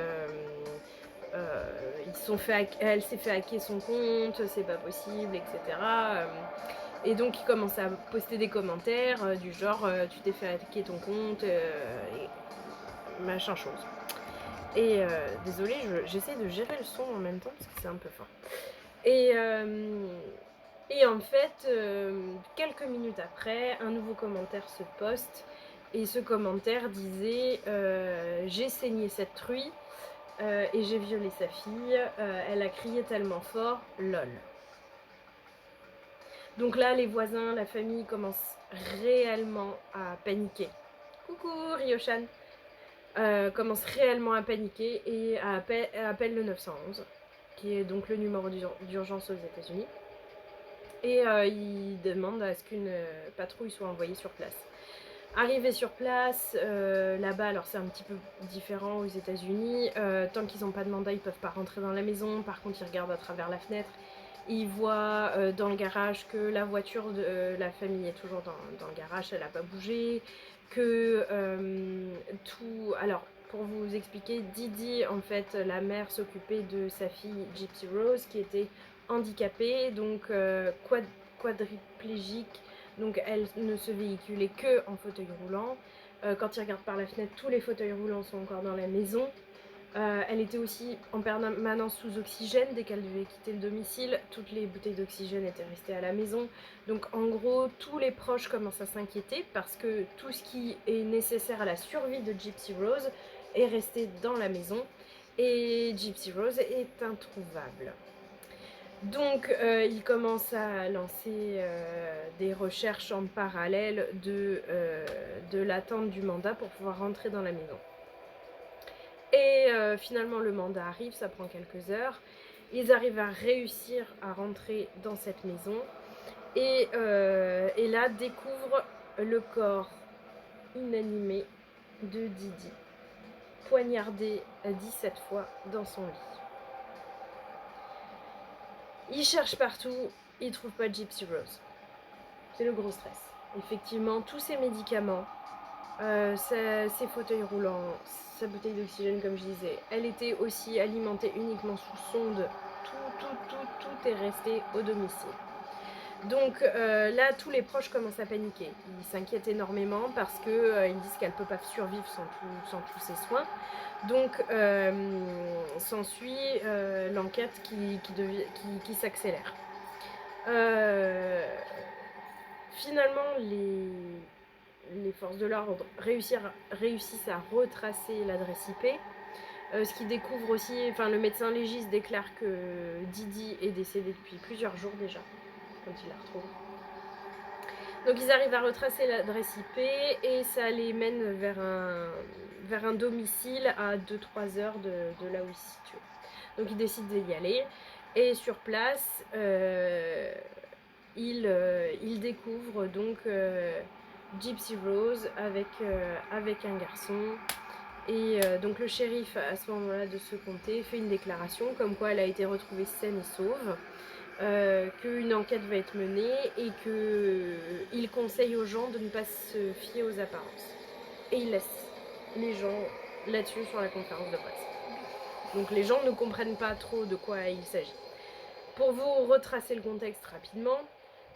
elle s'est fait hacker son compte, c'est pas possible, etc. Et donc ils commencent à poster des commentaires du genre tu t'es fait hacker ton compte et machin chose. Et désolée, j'essaie de gérer le son en même temps parce que c'est un peu fort. Et en fait, quelques minutes après, un nouveau commentaire se poste. Et ce commentaire disait j'ai saigné cette truie et j'ai violé sa fille. Elle a crié tellement fort, lol. Donc là, les voisins, la famille commencent réellement à paniquer. Coucou Ryoshan. Commence réellement à paniquer et appelle le 911. qui est donc le numéro d'urgence aux États-Unis. Et il demande à ce qu'une patrouille soit envoyée sur place. Arrivé sur place, là-bas, alors c'est un petit peu différent aux États-Unis, tant qu'ils n'ont pas de mandat, ils ne peuvent pas rentrer dans la maison. Par contre, ils regardent à travers la fenêtre. Ils voient dans le garage que la voiture de la famille est toujours dans le garage, elle n'a pas bougé. Que tout. Alors, pour vous expliquer, Didi, en fait, la mère s'occupait de sa fille Gypsy Rose, qui était handicapée, donc quadriplégique. Donc elle ne se véhiculait que en fauteuil roulant. Quand ils regardent par la fenêtre, tous les fauteuils roulants sont encore dans la maison. Elle était aussi en permanence sous oxygène dès qu'elle devait quitter le domicile. Toutes les bouteilles d'oxygène étaient restées à la maison. Donc en gros, tous les proches commencent à s'inquiéter parce que tout ce qui est nécessaire à la survie de Gypsy Rose est resté dans la maison. Et Gypsy Rose est introuvable. Donc il commence à lancer des recherches en parallèle de l'attente du mandat pour pouvoir rentrer dans la maison. Et finalement le mandat arrive, ça prend quelques heures. Ils arrivent à réussir à rentrer dans cette maison et là découvrent le corps inanimé de Didi, poignardé 17 fois dans son lit. Ils cherchent partout, ils ne trouvent pas Gypsy Rose. C'est le gros stress. Effectivement, tous ces médicaments, ses fauteuils roulants, sa bouteille d'oxygène, comme je disais, elle était aussi alimentée uniquement sous sonde. Tout est resté au domicile. Donc là, tous les proches commencent à paniquer. Ils s'inquiètent énormément parce qu'ils disent qu'elle ne peut pas survivre sans tous ces soins. Donc s'ensuit l'enquête qui s'accélère. Finalement, les forces de l'ordre réussissent à retracer l'adresse IP. Ce qui découvre aussi, le médecin légiste déclare que Didi est décédée depuis plusieurs jours déjà, quand il la retrouve. Donc ils arrivent à retracer l'adresse IP et ça les mène vers un domicile à 2-3 heures de là où ils se situent. Donc ils décident d'y aller et sur place, ils découvrent donc Gypsy Rose avec un garçon. Et donc le shérif, à ce moment-là de ce comté, fait une déclaration comme quoi elle a été retrouvée saine et sauve, qu'une enquête va être menée et qu'il conseille aux gens de ne pas se fier aux apparences. Et il laisse les gens là-dessus sur la conférence de presse. Donc les gens ne comprennent pas trop de quoi il s'agit. Pour vous retracer le contexte rapidement,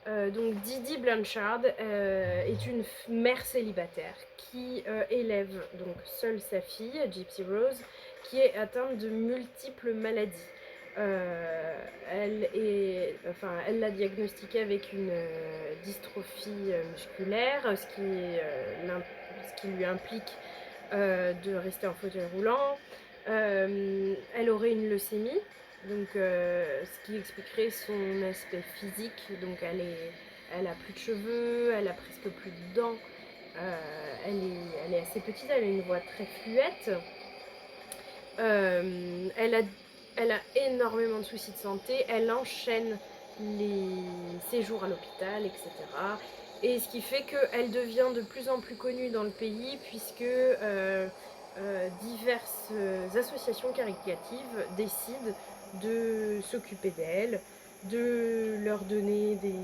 donc Didi Blanchard est une mère célibataire qui élève donc seule sa fille, Gypsy Rose, qui est atteinte de multiples maladies. Elle l'a diagnostiquée avec une dystrophie musculaire, ce qui lui implique de rester en fauteuil roulant. Elle aurait une leucémie. Donc, ce qui expliquerait son aspect physique. Donc, elle a plus de cheveux, elle a presque plus de dents. Elle est assez petite, elle a une voix très fluette. Elle a énormément de soucis de santé. Elle enchaîne les séjours à l'hôpital, etc. Et ce qui fait qu'elle devient de plus en plus connue dans le pays puisque diverses associations caritatives décident de s'occuper d'elle, de leur donner des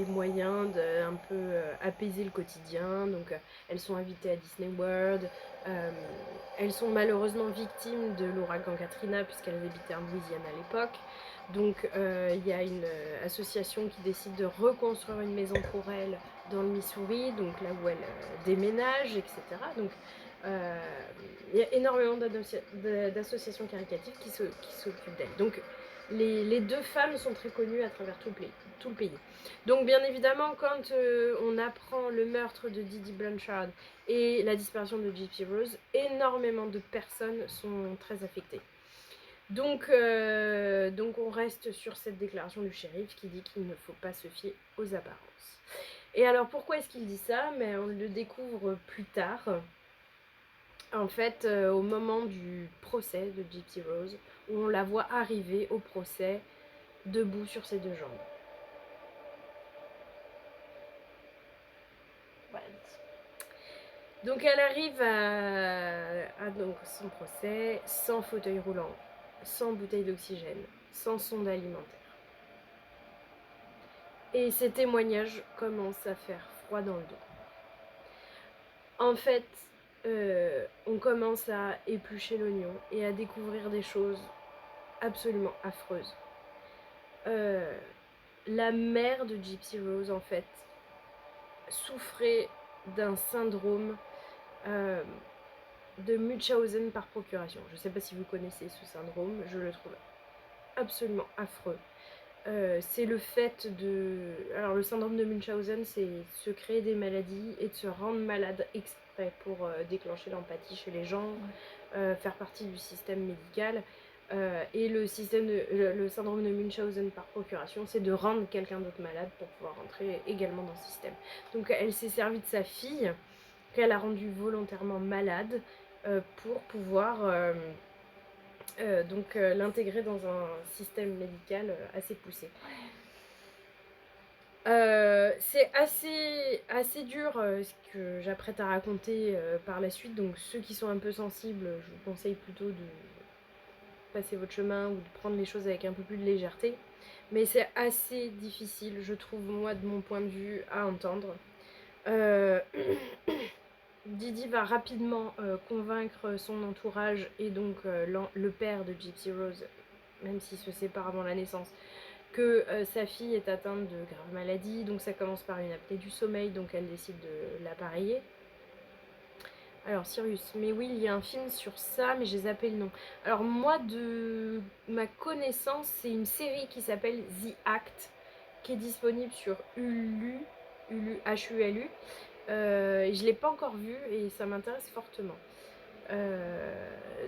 moyens d'un peu apaiser le quotidien. Donc elles sont invitées à Disney World. Elles sont malheureusement victimes de l'ouragan Katrina puisqu'elles habitaient en Louisiane à l'époque. Donc il y a une association qui décide de reconstruire une maison pour elles dans le Missouri, donc là où elles déménagent, etc. Donc il y a énormément d'associations caritatives qui s'occupent d'elles. Donc les deux femmes sont très connues à travers tout le pays. Donc bien évidemment, quand on apprend le meurtre de Didi Blanchard et la disparition de Gypsy Rose, énormément de personnes sont très affectées. Donc on reste sur cette déclaration du shérif qui dit qu'il ne faut pas se fier aux apparences. Et alors pourquoi est-ce qu'il dit ça? Mais on le découvre plus tard. En fait, au moment du procès de Gypsy Rose, où on la voit arriver au procès debout sur ses deux jambes. Ouais. Donc elle arrive à donc son procès sans fauteuil roulant, sans bouteille d'oxygène, sans sonde alimentaire. Et ces témoignages commencent à faire froid dans le dos. En fait, on commence à éplucher l'oignon et à découvrir des choses absolument affreuses. La mère de Gypsy Rose, en fait, souffrait d'un syndrome de Munchausen par procuration. Je ne sais pas si vous connaissez ce syndrome, je le trouve absolument affreux. C'est le fait de... Alors le syndrome de Munchausen, c'est se créer des maladies et de se rendre malade exprès pour déclencher l'empathie chez les gens, faire partie du système médical. Et le syndrome de Munchausen par procuration, c'est de rendre quelqu'un d'autre malade pour pouvoir rentrer également dans ce système. Donc elle s'est servie de sa fille, qu'elle a rendue volontairement malade, pour pouvoir l'intégrer dans un système médical assez poussé. C'est assez dur ce que j'apprête à raconter par la suite, donc ceux qui sont un peu sensibles, je vous conseille plutôt de passer votre chemin ou de prendre les choses avec un peu plus de légèreté. Mais c'est assez difficile, je trouve, moi, de mon point de vue, à entendre. Didi va rapidement convaincre son entourage et donc le père de Gypsy Rose, même s'ils se séparent avant la naissance, que sa fille est atteinte de graves maladies. Donc ça commence par une apnée du sommeil, donc elle décide de l'appareiller. Alors Sirius, mais oui, il y a un film sur ça, mais j'ai zappé le nom. Alors moi, de ma connaissance, c'est une série qui s'appelle The Act, qui est disponible sur Hulu, Hulu. Je ne l'ai pas encore vu et ça m'intéresse fortement.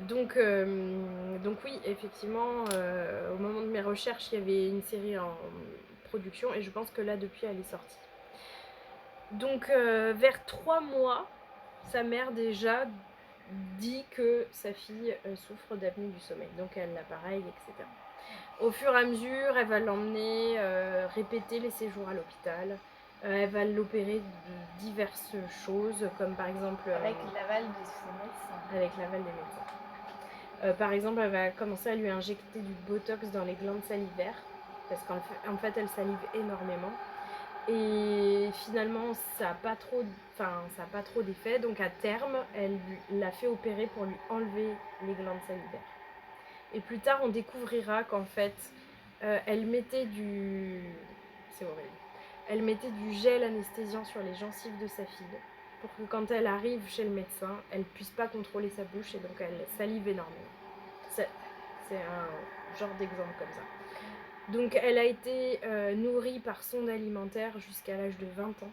Donc oui, effectivement, au moment de mes recherches, il y avait une série en production et je pense que là, depuis, elle est sortie. Donc vers 3 mois, sa mère déjà dit que sa fille souffre d'apnée du sommeil. Donc elle l'appareille, etc. Au fur et à mesure, elle va l'emmener répéter les séjours à l'hôpital. Elle va l'opérer de diverses choses, comme par exemple... Avec l'aval de ses médecins. Avec l'aval des médecins. Par exemple, elle va commencer à lui injecter du botox dans les glandes salivaires, parce qu'en fait, elle salive énormément. Et finalement, ça n'a pas trop d'effet. Donc à terme, elle l'a fait opérer pour lui enlever les glandes salivaires. Et plus tard, on découvrira qu'en fait, elle mettait c'est horrible. Elle mettait du gel anesthésiant sur les gencives de sa fille pour que quand elle arrive chez le médecin, elle puisse pas contrôler sa bouche et donc elle salive énormément. C'est un genre d'exemple comme ça. Donc elle a été nourrie par sonde alimentaire jusqu'à l'âge de 20 ans.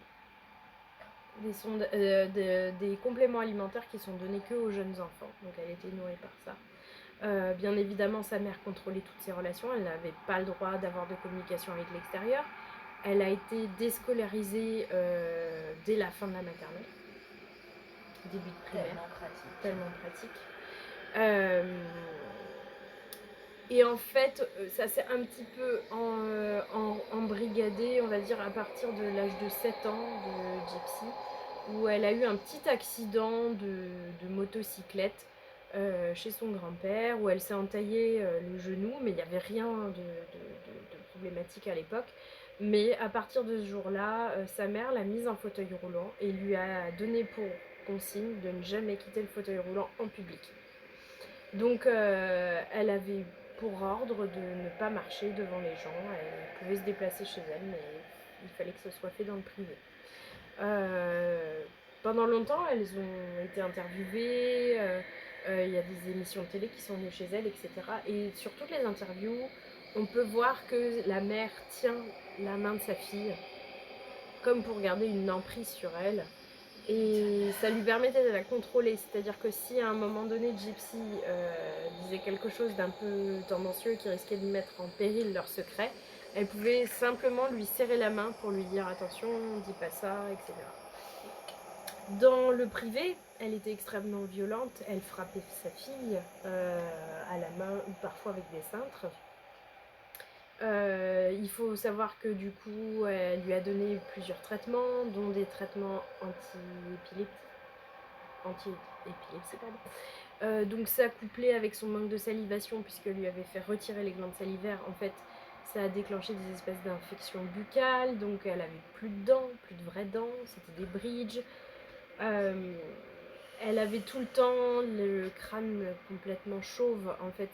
Des compléments alimentaires qui sont donnés que aux jeunes enfants. Donc elle a été nourrie par ça. Bien évidemment, sa mère contrôlait toutes ses relations. Elle n'avait pas le droit d'avoir de communication avec l'extérieur. Elle a été déscolarisée dès la fin de la maternelle. Début de primaire. Tellement pratique. Et en fait, ça s'est un petit peu embrigadé, on va dire, à partir de l'âge de 7 ans de Gypsy, où elle a eu un petit accident de motocyclette chez son grand-père, où elle s'est entaillé le genou, mais il n'y avait rien de problématique à l'époque. Mais à partir de ce jour-là, sa mère l'a mise en fauteuil roulant et lui a donné pour consigne de ne jamais quitter le fauteuil roulant en public. Donc elle avait pour ordre de ne pas marcher devant les gens. Elle pouvait se déplacer chez elle, mais il fallait que ce soit fait dans le privé. Pendant longtemps, elles ont été interviewées. Il y a des émissions de télé qui sont venues chez elle, etc. Et sur toutes les interviews, on peut voir que la mère tient la main de sa fille, comme pour garder une emprise sur elle. Et ça lui permettait de la contrôler, c'est-à-dire que si à un moment donné Gypsy disait quelque chose d'un peu tendancieux qui risquait de mettre en péril leur secret, elle pouvait simplement lui serrer la main pour lui dire attention, dis pas ça, etc. Dans le privé, elle était extrêmement violente, elle frappait sa fille à la main ou parfois avec des cintres. Il faut savoir que du coup, elle lui a donné plusieurs traitements, dont des traitements anti-épilepsie, pardon. Donc ça, couplé avec son manque de salivation, puisqu'elle lui avait fait retirer les glandes salivaires, en fait, ça a déclenché des espèces d'infections buccales, donc elle avait plus de dents, plus de vraies dents, c'était des bridges. Elle avait tout le temps le crâne complètement chauve. En fait,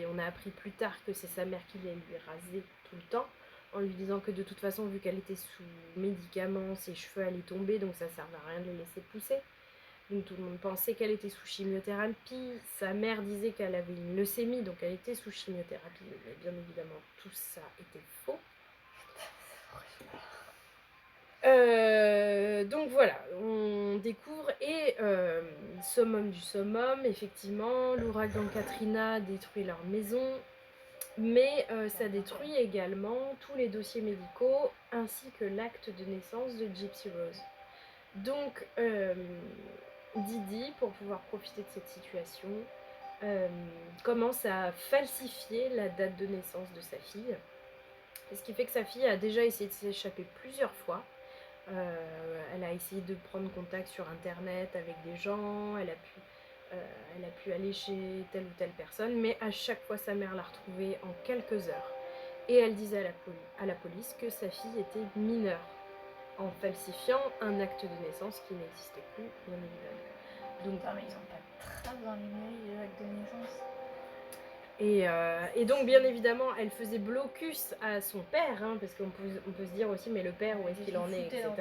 on a appris plus tard que c'est sa mère qui allait lui raser tout le temps, en lui disant que de toute façon, vu qu'elle était sous médicaments, ses cheveux allaient tomber, donc ça servait à rien de les laisser pousser. Donc tout le monde pensait qu'elle était sous chimiothérapie. Sa mère disait qu'elle avait une leucémie, donc elle était sous chimiothérapie. Mais bien évidemment, tout ça était faux. Donc voilà, on découvre et summum du summum, effectivement, l'ouragan Katrina détruit leur maison, mais ça détruit également tous les dossiers médicaux ainsi que l'acte de naissance de Gypsy Rose. Donc Didi, pour pouvoir profiter de cette situation, commence à falsifier la date de naissance de sa fille, ce qui fait que sa fille a déjà essayé de s'échapper plusieurs fois. Elle a essayé de prendre contact sur internet avec des gens, elle a pu aller chez telle ou telle personne, mais à chaque fois sa mère l'a retrouvée en quelques heures. Et elle disait à la police que sa fille était mineure, en falsifiant un acte de naissance qui n'existait plus, bien évidemment. Donc, mais ils ont pas de trace dans les mairies de l'acte de naissance. Et donc, bien évidemment, elle faisait blocus à son père, hein, parce qu'on peut se dire aussi, mais le père, où est-ce qu'il en est, etc.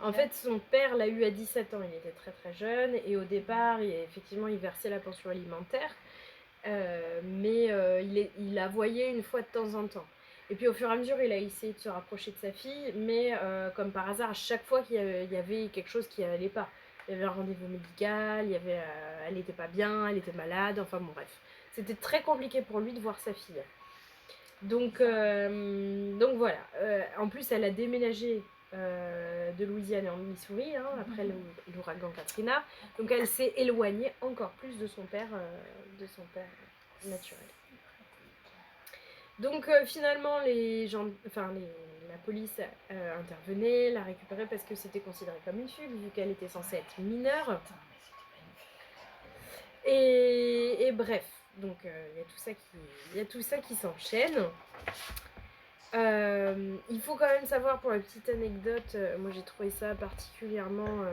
En fait, son père l'a eu à 17 ans, il était très très jeune, et au départ, effectivement, il versait la pension alimentaire, mais il la voyait une fois de temps en temps. Et puis au fur et à mesure, il a essayé de se rapprocher de sa fille, mais comme par hasard, à chaque fois qu'il y avait quelque chose qui n'allait pas, il y avait un rendez-vous médical, elle n'était pas bien, elle était malade, enfin bon bref. C'était très compliqué pour lui de voir sa fille. Donc voilà. En plus, elle a déménagé de Louisiane en Missouri, hein, après l'ouragan Katrina. Donc elle s'est éloignée encore plus de son père naturel. Donc finalement, la police intervenait, l'a récupérée parce que c'était considéré comme une fugue, vu qu'elle était censée être mineure. Et bref, donc il y a tout ça qui s'enchaîne. Il faut quand même savoir, pour la petite anecdote, moi j'ai trouvé ça particulièrement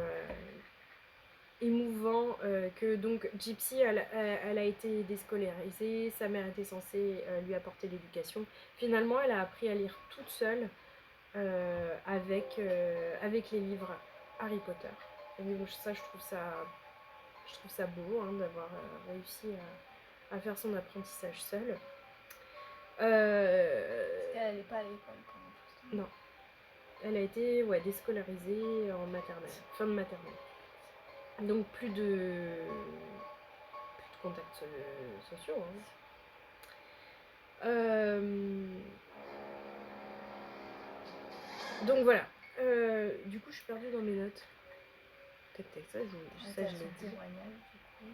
émouvant, que donc Gypsy elle a été déscolarisée, sa mère était censée lui apporter l'éducation. Finalement, elle a appris à lire toute seule avec les livres Harry Potter. Et donc ça, je trouve ça beau, hein, d'avoir réussi à faire son apprentissage seule. Elle n'allait pas à l'école pendant tout ce temps. Non. Elle a été déscolarisée en maternelle, fin de maternelle. Donc plus de contacts sociaux. Hein. Donc voilà. Du coup, je suis perdue dans mes notes. Peut-être ça, je l'ai dit. Témoignage, du coup.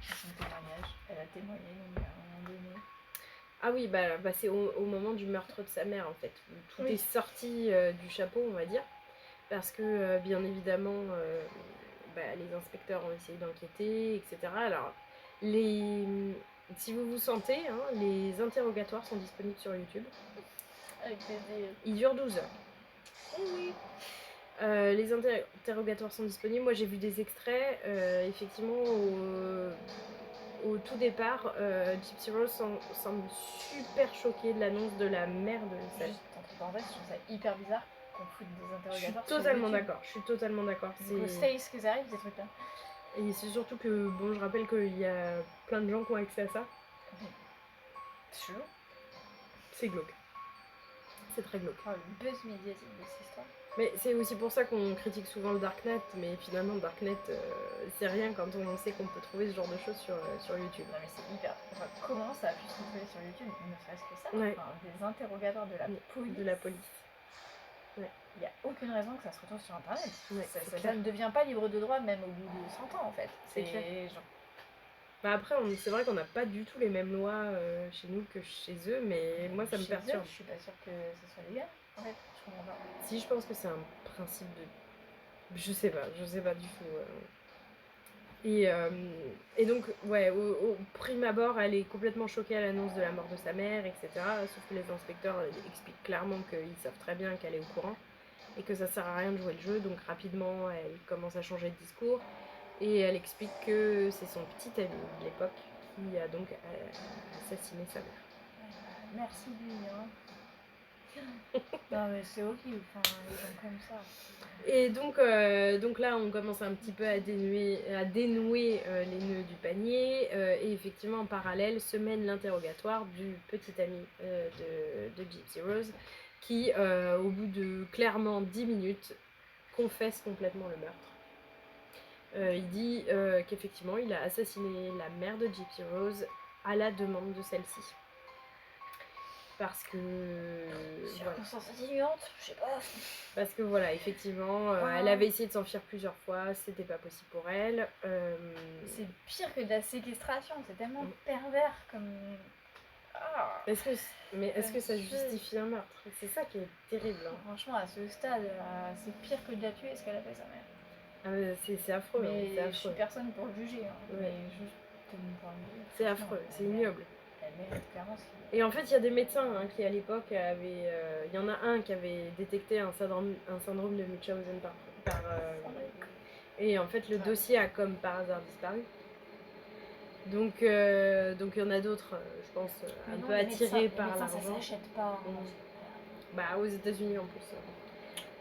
Son témoignage, elle a témoigné donc à un moment donné. Ah oui, c'est au moment du meurtre de sa mère, en fait. Tout est sorti du chapeau, on va dire. Parce que, bien évidemment, les inspecteurs ont essayé d'enquêter, etc. Alors, si vous vous sentez, hein, les interrogatoires sont disponibles sur YouTube. Avec plaisir. Ils durent 12 heures. Oui. Les interrogatoires sont disponibles. Moi, j'ai vu des extraits. Effectivement, au tout départ, Gypsy Rose semble super choquée de l'annonce de la mère de sa fille. Juste entre parenthèses, je trouve ça hyper bizarre qu'on foute des interrogatoires. Je suis totalement d'accord. C'est ce que ça arrive, ces trucs-là. Et c'est surtout que, je rappelle qu'il y a plein de gens qui ont accès à ça. C'est chelou. C'est glauque. C'est très glauque. Oh, le buzz médiatique de cette histoire. Mais c'est aussi pour ça qu'on critique souvent le Darknet, mais finalement le Darknet c'est rien quand on sait qu'on peut trouver ce genre de choses sur YouTube. Non mais c'est hyper... Enfin, comment ça a pu se trouver sur YouTube, ne serait-ce que ça, ouais. Des interrogatoires de la police. De la police. Ouais. Il n'y a aucune raison que ça se retrouve sur internet. Ouais, Ça, c'est ça clair. ne devient pas libre de droit même au bout de 100 ans en fait. C'est clair. Genre, Bah après, c'est vrai qu'on n'a pas du tout les mêmes lois chez nous que chez eux, mais moi ça me chez eux, perturbe. je suis pas sûre que ce soit légal. En fait, je comprends pas. Si, je pense que c'est un principe de... Je sais pas du tout. Et donc, ouais, au prime abord, elle est complètement choquée à l'annonce de la mort de sa mère, etc. Sauf que les inspecteurs expliquent clairement qu'ils savent très bien qu'elle est au courant et que ça sert à rien de jouer le jeu. Donc rapidement, elle commence à changer de discours et elle explique que c'est son petit ami de l'époque qui a donc assassiné sa mère. Merci lui, hein. Non mais c'est horrible, enfin, les gens comme ça. Et donc là, on commence un petit peu à dénouer les nœuds du panier. Et effectivement, en parallèle, se mène l'interrogatoire du petit ami de Gypsy Rose, qui, au bout de clairement 10 minutes, confesse complètement le meurtre. Il dit qu'effectivement, il a assassiné la mère de Gypsy Rose à la demande de celle-ci. Parce que... Circonstances atténuantes, je sais pas. Parce que voilà, effectivement, elle avait essayé de s'enfuir plusieurs fois, c'était pas possible pour elle. C'est pire que de la séquestration, c'est tellement pervers comme... Ah. Est-ce que ça justifie un meurtre? C'est ça qui est terrible. Hein. Franchement, à ce stade, c'est pire que de la tuer ce qu'elle a fait sa mère. Ah, c'est affreux. Mais c'est affreux. je suis personne pour le juger. Hein. Ouais. Mais juste de me parler. C'est affreux, c'est ignoble. Elle mérite clairement ce qu'il Et en fait, il y a des médecins qui, à l'époque, avaient. Il y en a un qui avait détecté un syndrome de Munchausen et en fait, le dossier a comme par hasard disparu. Donc il y en a d'autres, je pense, un peu attirés par l'argent. Ça s'achète pas. Bah, aux États-Unis en plus.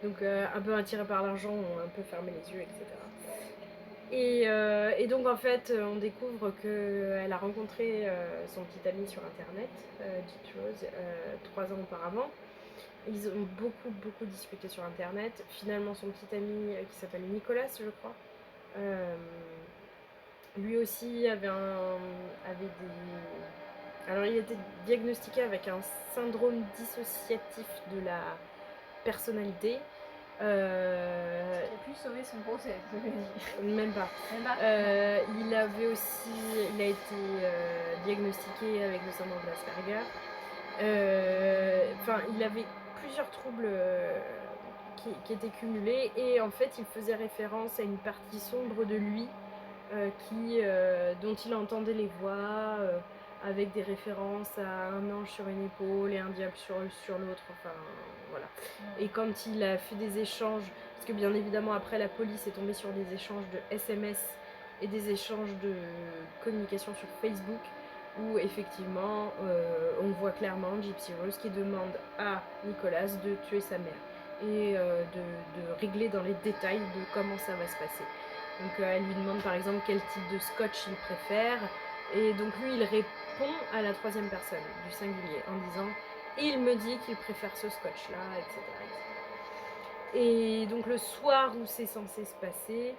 Donc un peu attirés par l'argent, ont un peu fermé les yeux, etc. Et donc en fait, on découvre qu'elle a rencontré son petit ami sur internet, Gypsy Rose, 3 ans auparavant. Ils ont beaucoup discuté sur internet. Finalement, son petit ami qui s'appelle Nicolas, je crois, lui aussi avait des... Alors, il était diagnostiqué avec un syndrome dissociatif de la personnalité. Il a pu sauver son procès, je veux dire. Même pas. Il a été diagnostiqué avec le syndrome d'Asperger. Enfin, il avait plusieurs troubles qui étaient cumulés et en fait, il faisait référence à une partie sombre de lui dont il entendait les voix, avec des références à un ange sur une épaule et un diable sur l'autre, enfin voilà. Et quand il a fait des échanges, parce que bien évidemment après la police est tombée sur des échanges de SMS et des échanges de communication sur Facebook, où effectivement on voit clairement Gypsy Rose qui demande à Nicolas de tuer sa mère et de régler dans les détails de comment ça va se passer. Donc elle lui demande par exemple quel type de scotch il préfère. Et donc lui il répond à la troisième personne du singulier en disant « il me dit qu'il préfère ce scotch là, etc. » Et donc le soir où c'est censé se passer,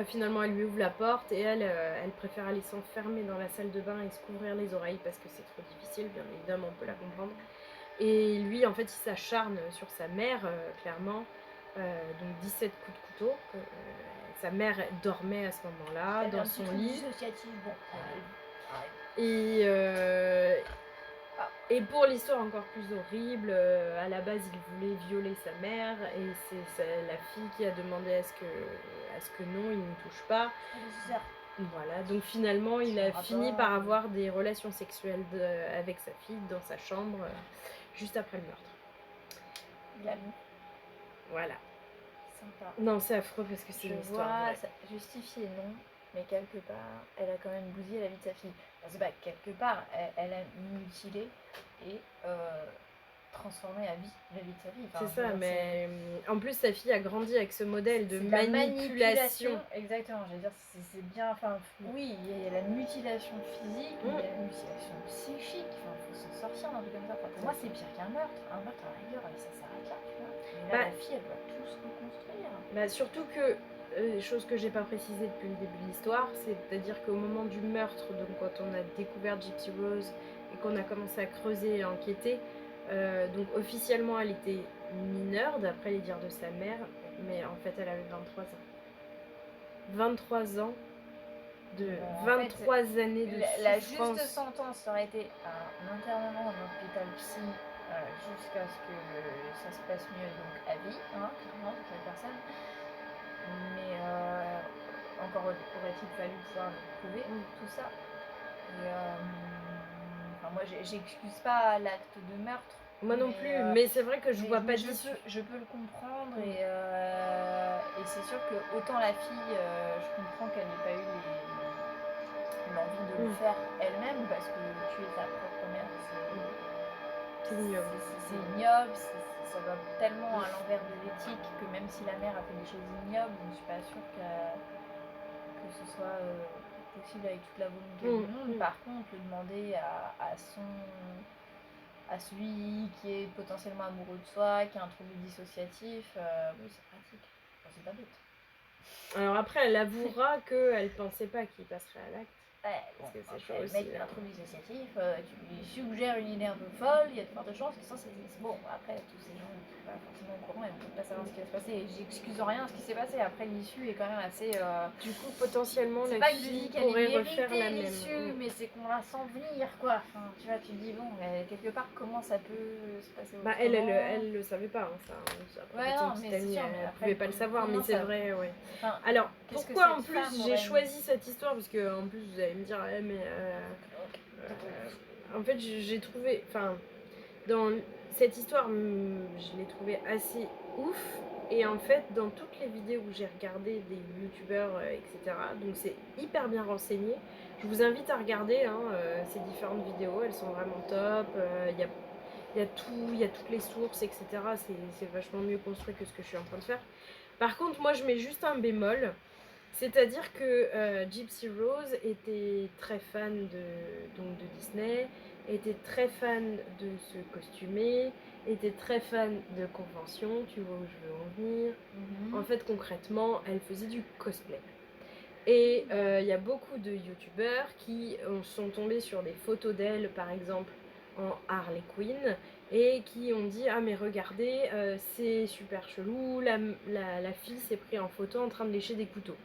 finalement elle lui ouvre la porte et elle préfère aller s'enfermer dans la salle de bain et se couvrir les oreilles parce que c'est trop difficile, bien évidemment on peut la comprendre. Et lui en fait il s'acharne sur sa mère, clairement, donc 17 coups de couteau. Sa mère dormait à ce moment-là dans son lit. Et pour l'histoire encore plus horrible, à la base il voulait violer sa mère et c'est la fille qui a demandé à ce que non, il ne touche pas. Voilà, donc finalement il a fini par avoir des relations sexuelles avec sa fille dans sa chambre juste après le meurtre. L'amour. Voilà. Sympa. Non, c'est affreux parce que c'est une histoire. Ça justifié, non, mais quelque part, elle a quand même bousillé la vie de sa fille. Enfin, c'est pas quelque part, elle a mutilé et transformé la vie de sa fille. Enfin, c'est ça, mais en plus sa fille a grandi avec ce modèle de manipulation. Exactement, je veux dire, c'est bien, enfin, oui, il y a la mutilation physique, il y a la mutilation psychique, enfin, faut s'en sortir d'un truc comme ça. Enfin, pour moi, c'est pire qu'un meurtre. Un meurtre, à la rigueur, ça s'arrête là, tu vois. Mais là, la fille, elle doit tout se reconstruire. Bah, surtout que, chose que j'ai pas précisé depuis le début de l'histoire, c'est-à-dire qu'au moment du meurtre, donc quand on a découvert Gypsy Rose et qu'on a commencé à creuser et à enquêter, donc officiellement elle était mineure, d'après les dires de sa mère, mais en fait, elle avait 23 ans. 23 ans de En 23 années de la souffrance. juste sentence aurait été un internement en hôpital psy jusqu'à ce que ça se passe mieux, donc à vie, hein, clairement, pour chaque personne. Mais encore aurait-il fallu pouvoir le prouver, tout ça. Et enfin, moi, j'excuse pas l'acte de meurtre. Moi non plus, mais c'est vrai que je vois pas d'issue. Je peux le comprendre et c'est sûr que autant la fille, je comprends qu'elle n'ait pas eu l'envie de le faire elle-même parce que tuer sa propre mère, c'est ignoble. C'est ignoble, ça va tellement à l'envers de l'éthique que même si la mère a fait des choses ignobles, je ne suis pas sûre que ce soit possible avec toute la volonté du monde. Par contre, le demander à celui qui est potentiellement amoureux de soi, qui a un trouble dissociatif, oui, c'est pratique. Enfin, c'est pas bête. Alors après, elle avouera qu'elle pensait pas qu'il passerait à l'acte. Ouais, parce que c'est chaud le aussi. mec qui a un trouble dissociatif, tu lui suggères une idée un peu folle, il y a de fortes chances que ça c'est bon. Après, tous ces gens ne sont pas forcément au courant et ne peuvent pas savoir ce qui va se passer. J'excuse en rien ce qui s'est passé. Après, l'issue est quand même assez. Du coup, potentiellement, la fille qu'elle pourrait ait refaire la même. l'issue, mais c'est qu'on la sent venir, quoi. Enfin, tu vois, tu te dis, bon, quelque part, comment ça peut se passer autrement. Elle le savait pas, hein, ça. Ouais, non, mais c'est sûr, elle pouvait pas le savoir, mais c'est vrai, ouais. Enfin, alors, pourquoi en plus j'ai choisi cette histoire? Parce que en plus, vous allez me dire, mais en fait, j'ai trouvé, enfin, dans cette histoire, je l'ai trouvée assez ouf. Et en fait, dans toutes les vidéos où j'ai regardé des youtubeurs, etc., donc c'est hyper bien renseigné. Je vous invite à regarder ces différentes vidéos, elles sont vraiment top. Il y a tout, il y a toutes les sources, etc. C'est vachement mieux construit que ce que je suis en train de faire. Par contre, moi, je mets juste un bémol. C'est-à-dire que Gypsy Rose était très fan de Disney, était très fan de se costumer, était très fan de conventions, tu vois où je veux en venir. En fait, concrètement, elle faisait du cosplay. Et il y a beaucoup de youtubeurs qui sont tombés sur des photos d'elle, par exemple, en Harley Quinn, et qui ont dit « Ah mais regardez, c'est super chelou, la fille s'est prise en photo en train de lécher des couteaux. »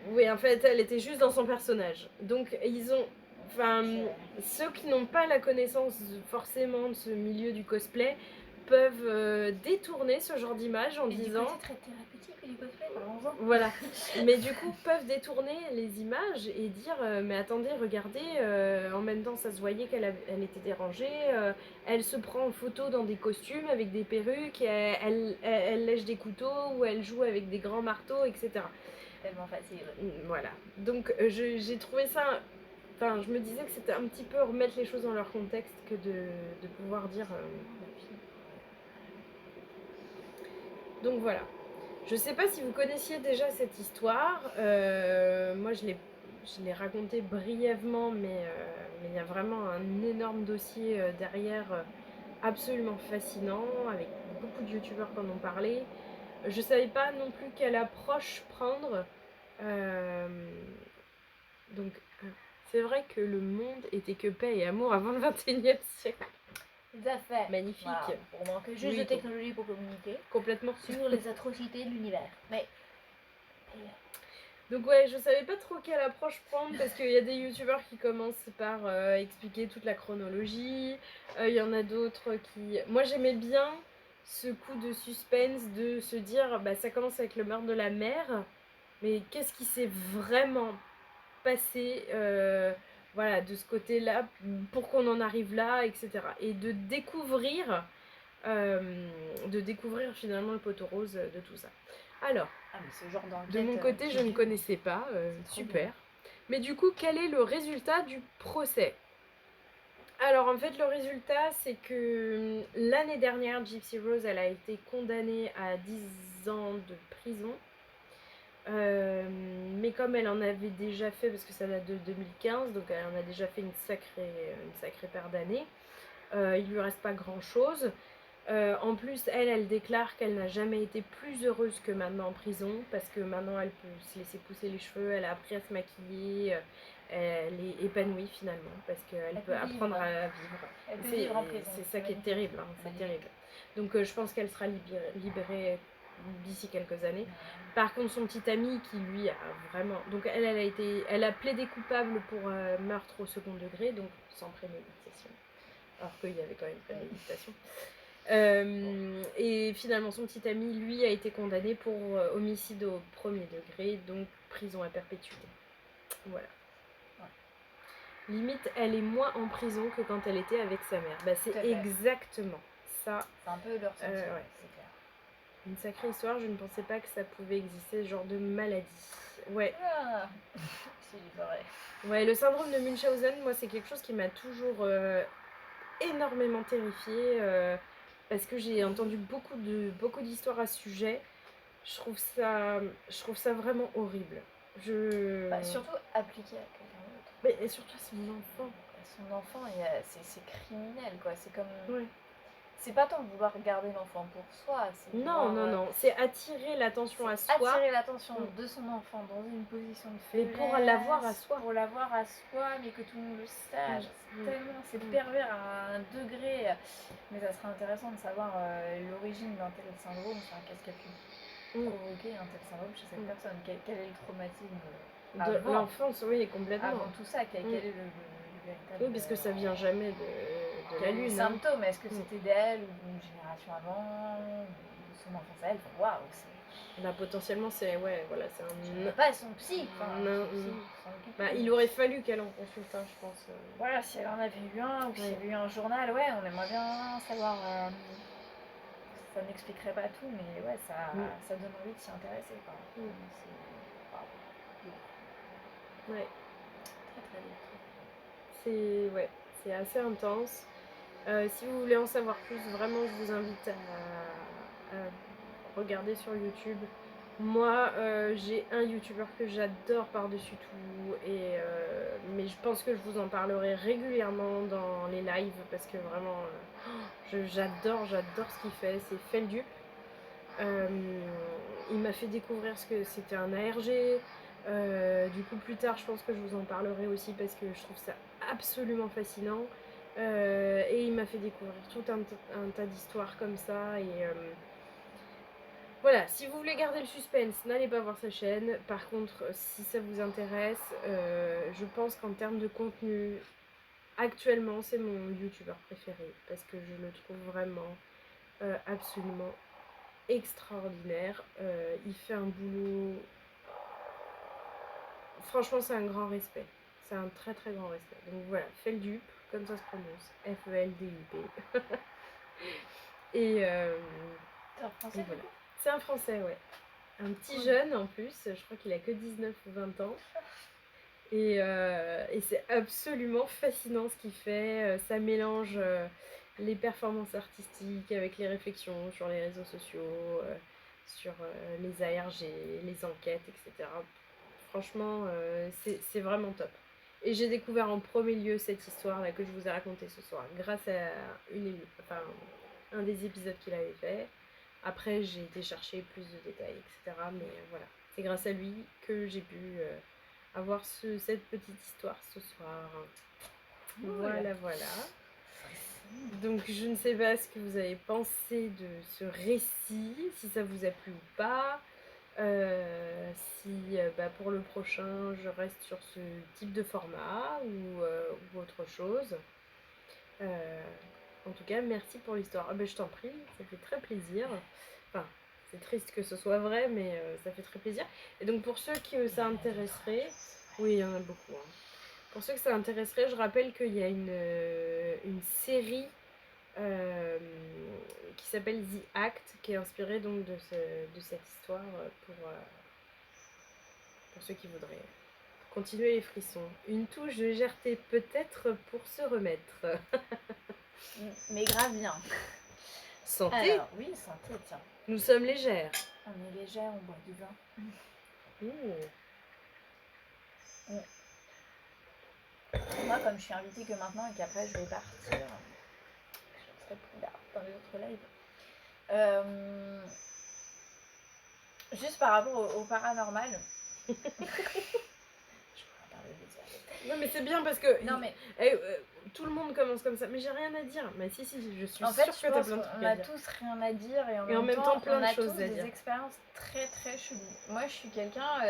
Oui, en fait, elle était juste dans son personnage. Donc, ils ont... Enfin, ceux qui n'ont pas la connaissance forcément de ce milieu du cosplay peuvent détourner ce genre d'image en disant... C'est très thérapeutique du cosplay, parlons-en. Voilà. Mais du coup, peuvent détourner les images et dire mais attendez, regardez, en même temps, ça se voyait qu'elle était dérangée, elle se prend en photo dans des costumes avec des perruques, elle lèche des couteaux ou elle joue avec des grands marteaux, etc. Tellement facile. Voilà. Donc j'ai trouvé ça... Enfin, je me disais que c'était un petit peu remettre les choses dans leur contexte que de pouvoir dire... Donc voilà. Je sais pas si vous connaissiez déjà cette histoire. Moi, je l'ai racontée brièvement, mais il y a vraiment un énorme dossier derrière, absolument fascinant, avec beaucoup de youtubeurs qui en ont parlé. Je savais pas non plus quelle approche prendre. Donc, c'est vrai que le monde était que paix et amour avant le 21e siècle. Tout à fait. Magnifique. Voilà. On manque juste de technologie pour communiquer. Complètement. Sur les atrocités de l'univers. Mais... Donc ouais, je savais pas trop quelle approche prendre parce qu'il y a des youtubeurs qui commencent par expliquer toute la chronologie. Il y en a d'autres qui... Moi j'aimais bien ce coup de suspense de se dire bah ça commence avec le meurtre de la mère, mais qu'est-ce qui s'est vraiment passé voilà, de ce côté-là pour qu'on en arrive là, etc. Et de découvrir finalement le poteau rose de tout ça. Alors, ce genre de mon côté, je ne connaissais pas, super. Bien. Mais du coup, quel est le résultat du procès? Alors en fait, le résultat, c'est que l'année dernière, Gypsy Rose, elle a été condamnée à 10 ans de prison. Mais comme elle en avait déjà fait, parce que ça date de 2015, donc elle en a déjà fait une sacrée paire d'années, il lui reste pas grand chose. En plus, elle déclare qu'elle n'a jamais été plus heureuse que maintenant en prison, parce que maintenant elle peut se laisser pousser les cheveux, elle a appris à se maquiller, elle est épanouie finalement, parce qu'elle peut apprendre à vivre. Elle peut vivre en prison. C'est ça qui est terrible, hein, c'est terrible. Donc je pense qu'elle sera libérée d'ici quelques années. Par contre, son petit ami qui lui a vraiment... Donc elle a plaidé coupable pour meurtre au second degré, donc sans préméditation. Alors qu'il y avait quand même préméditation. Et finalement, son petit ami, lui, a été condamné pour homicide au premier degré, donc prison à perpétuité. Voilà. Limite, elle est moins en prison que quand elle était avec sa mère. Bah, c'est exactement ça. C'est un peu leur sentiment, ouais. c'est clair. Une sacrée histoire, je ne pensais pas que ça pouvait exister, ce genre de maladie. Ouais. Ah, c'est vrai. Ouais, le syndrome de Munchausen, moi, c'est quelque chose qui m'a toujours énormément terrifiée, parce que j'ai entendu beaucoup d'histoires à ce sujet. Je trouve ça vraiment horrible. Surtout appliqué à quelqu'un d'autre. Mais et surtout à son enfant. Son enfant, c'est criminel, quoi. C'est comme... Ouais. C'est pas tant vouloir garder l'enfant pour soi, c'est non, c'est attirer l'attention à soi. Attirer l'attention de son enfant dans une position de faiblesse. Mais pour l'avoir à soi. Pour l'avoir à soi, mais que tout le monde le sache. C'est pervers à un degré. Mais ça serait intéressant de savoir l'origine d'un tel syndrome, enfin, qu'est-ce qui a pu provoquer un tel syndrome chez cette personne. Quel est le traumatisme de l'enfance, oui, complètement. Avant tout ça, quel est le véritable... Oui, parce que ça vient jamais de la lune. Symptômes, est-ce que c'était d'elle ou d'une génération avant, de son enfance à elle? Waouh, bah, potentiellement, c'est voilà, c'est un... pas son psy. Bah, il aurait fallu qu'elle en consulte un, je pense. Voilà, si elle en avait eu un, ou si elle avait eu un journal, ouais, on aimerait bien savoir. Ça n'expliquerait pas tout, mais ouais, ça donne envie de s'y intéresser. Ouais. Très dur. C'est assez intense. Si vous voulez en savoir plus, vraiment, je vous invite à regarder sur YouTube. Moi, j'ai un YouTuber que j'adore par-dessus tout, mais je pense que je vous en parlerai régulièrement dans les lives, parce que vraiment, j'adore ce qu'il fait, c'est Feldup. Il m'a fait découvrir ce que c'était un ARG. Du coup, plus tard, je pense que je vous en parlerai aussi, parce que je trouve ça absolument fascinant. Et il m'a fait découvrir tout un tas d'histoires comme ça, et voilà, si vous voulez garder le suspense, n'allez pas voir sa chaîne. Par contre, si ça vous intéresse, je pense qu'en termes de contenu, actuellement, c'est mon youtubeur préféré, parce que je le trouve vraiment absolument extraordinaire. Il fait un boulot... Franchement, c'est un grand respect. C'est un très très grand respect. Donc voilà, Feldup, comme ça se prononce, F-E-L-D-U-P. Et voilà. C'est un Français, ouais. Un petit jeune en plus, je crois qu'il a que 19 ou 20 ans. Et c'est absolument fascinant ce qu'il fait. Ça mélange les performances artistiques avec les réflexions sur les réseaux sociaux, sur les ARG, les enquêtes, etc. Franchement, c'est vraiment top. Et j'ai découvert en premier lieu cette histoire-là que je vous ai racontée ce soir, grâce à un des épisodes qu'il avait fait. Après, j'ai été chercher plus de détails, etc. Mais voilà, c'est grâce à lui que j'ai pu avoir cette petite histoire ce soir. Voilà. Donc, je ne sais pas ce que vous avez pensé de ce récit, si ça vous a plu ou pas. Si pour le prochain, je reste sur ce type de format ou autre chose. En tout cas, merci pour l'histoire. Je t'en prie, ça fait très plaisir. Enfin, c'est triste que ce soit vrai, mais ça fait très plaisir. Et donc, pour ceux qui ça intéresserait, oui, il y en a beaucoup. Pour ceux que ça intéresserait, je rappelle qu'il y a une série qui s'appelle The Act, qui est inspirée donc de cette histoire pour ceux qui voudraient continuer les frissons. Une touche de légèreté peut-être pour se remettre. Mais grave bien. Santé. Alors, oui, santé, tiens. Nous sommes légères. On est légères, on boit du vin. Moi, comme je suis invitée que maintenant et qu'après je vais partir, je serai plus là dans les autres lives. Juste par rapport au paranormal. Non mais c'est bien parce que tout le monde commence comme ça. Mais j'ai rien à dire. Mais si, je suis En fait, sûre je que t'as pense plein de qu'on trucs a à dire. tous rien à dire et en même temps plein on de a choses tous à des dire. expériences très très cheloues. Moi, je suis quelqu'un,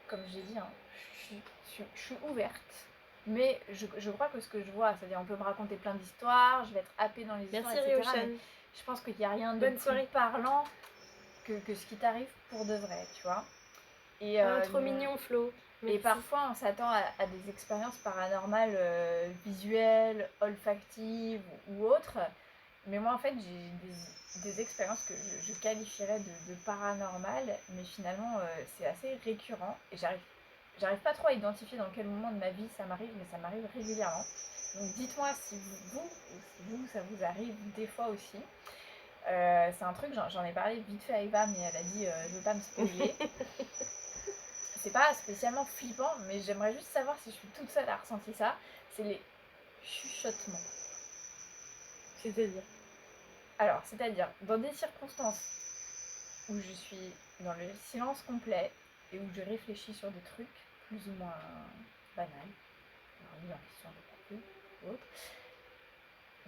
comme j'ai dit, hein, je suis ouverte. Mais je crois que ce que je vois, c'est-à-dire on peut me raconter plein d'histoires, je vais être happée dans les histoires, Merci etc. Ryoshan. Mais je pense qu'il n'y a rien de Bonne plus soirée. parlant que ce qui t'arrive pour de vrai, tu vois. Et, Trop mignon Flo. Merci. Et parfois, on s'attend à des expériences paranormales visuelles, olfactives ou autres. Mais moi, en fait, j'ai des expériences que je qualifierais de paranormales. Mais finalement, c'est assez récurrent. Et j'arrive pas trop à identifier dans quel moment de ma vie ça m'arrive, mais ça m'arrive régulièrement. Donc dites-moi si vous, ça vous arrive des fois aussi. C'est un truc, j'en ai parlé vite fait à Eva, mais elle a dit je veux pas me spoiler. C'est pas spécialement flippant, mais j'aimerais juste savoir si je suis toute seule à ressentir ça. C'est les chuchotements. C'est-à-dire Alors, c'est-à-dire, dans des circonstances où je suis dans le silence complet et où je réfléchis sur des trucs plus ou moins banals, remise en question de papier ou autre,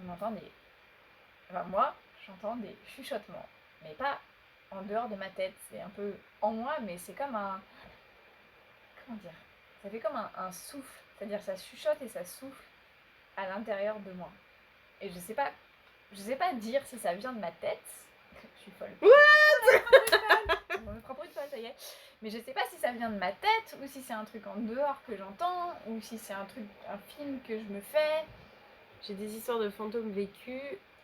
on entend des... Enfin, moi, j'entends des chuchotements, mais pas en dehors de ma tête. C'est un peu en moi, mais c'est comme un... Comment dire? Ça fait comme un souffle. C'est-à-dire ça chuchote et ça souffle à l'intérieur de moi. Et je sais pas dire si ça vient de ma tête. Je suis folle. On me prend pour une folle, ça y est. Mais je sais pas si ça vient de ma tête ou si c'est un truc en dehors que j'entends ou si c'est un film que je me fais. J'ai des histoires de fantômes vécus.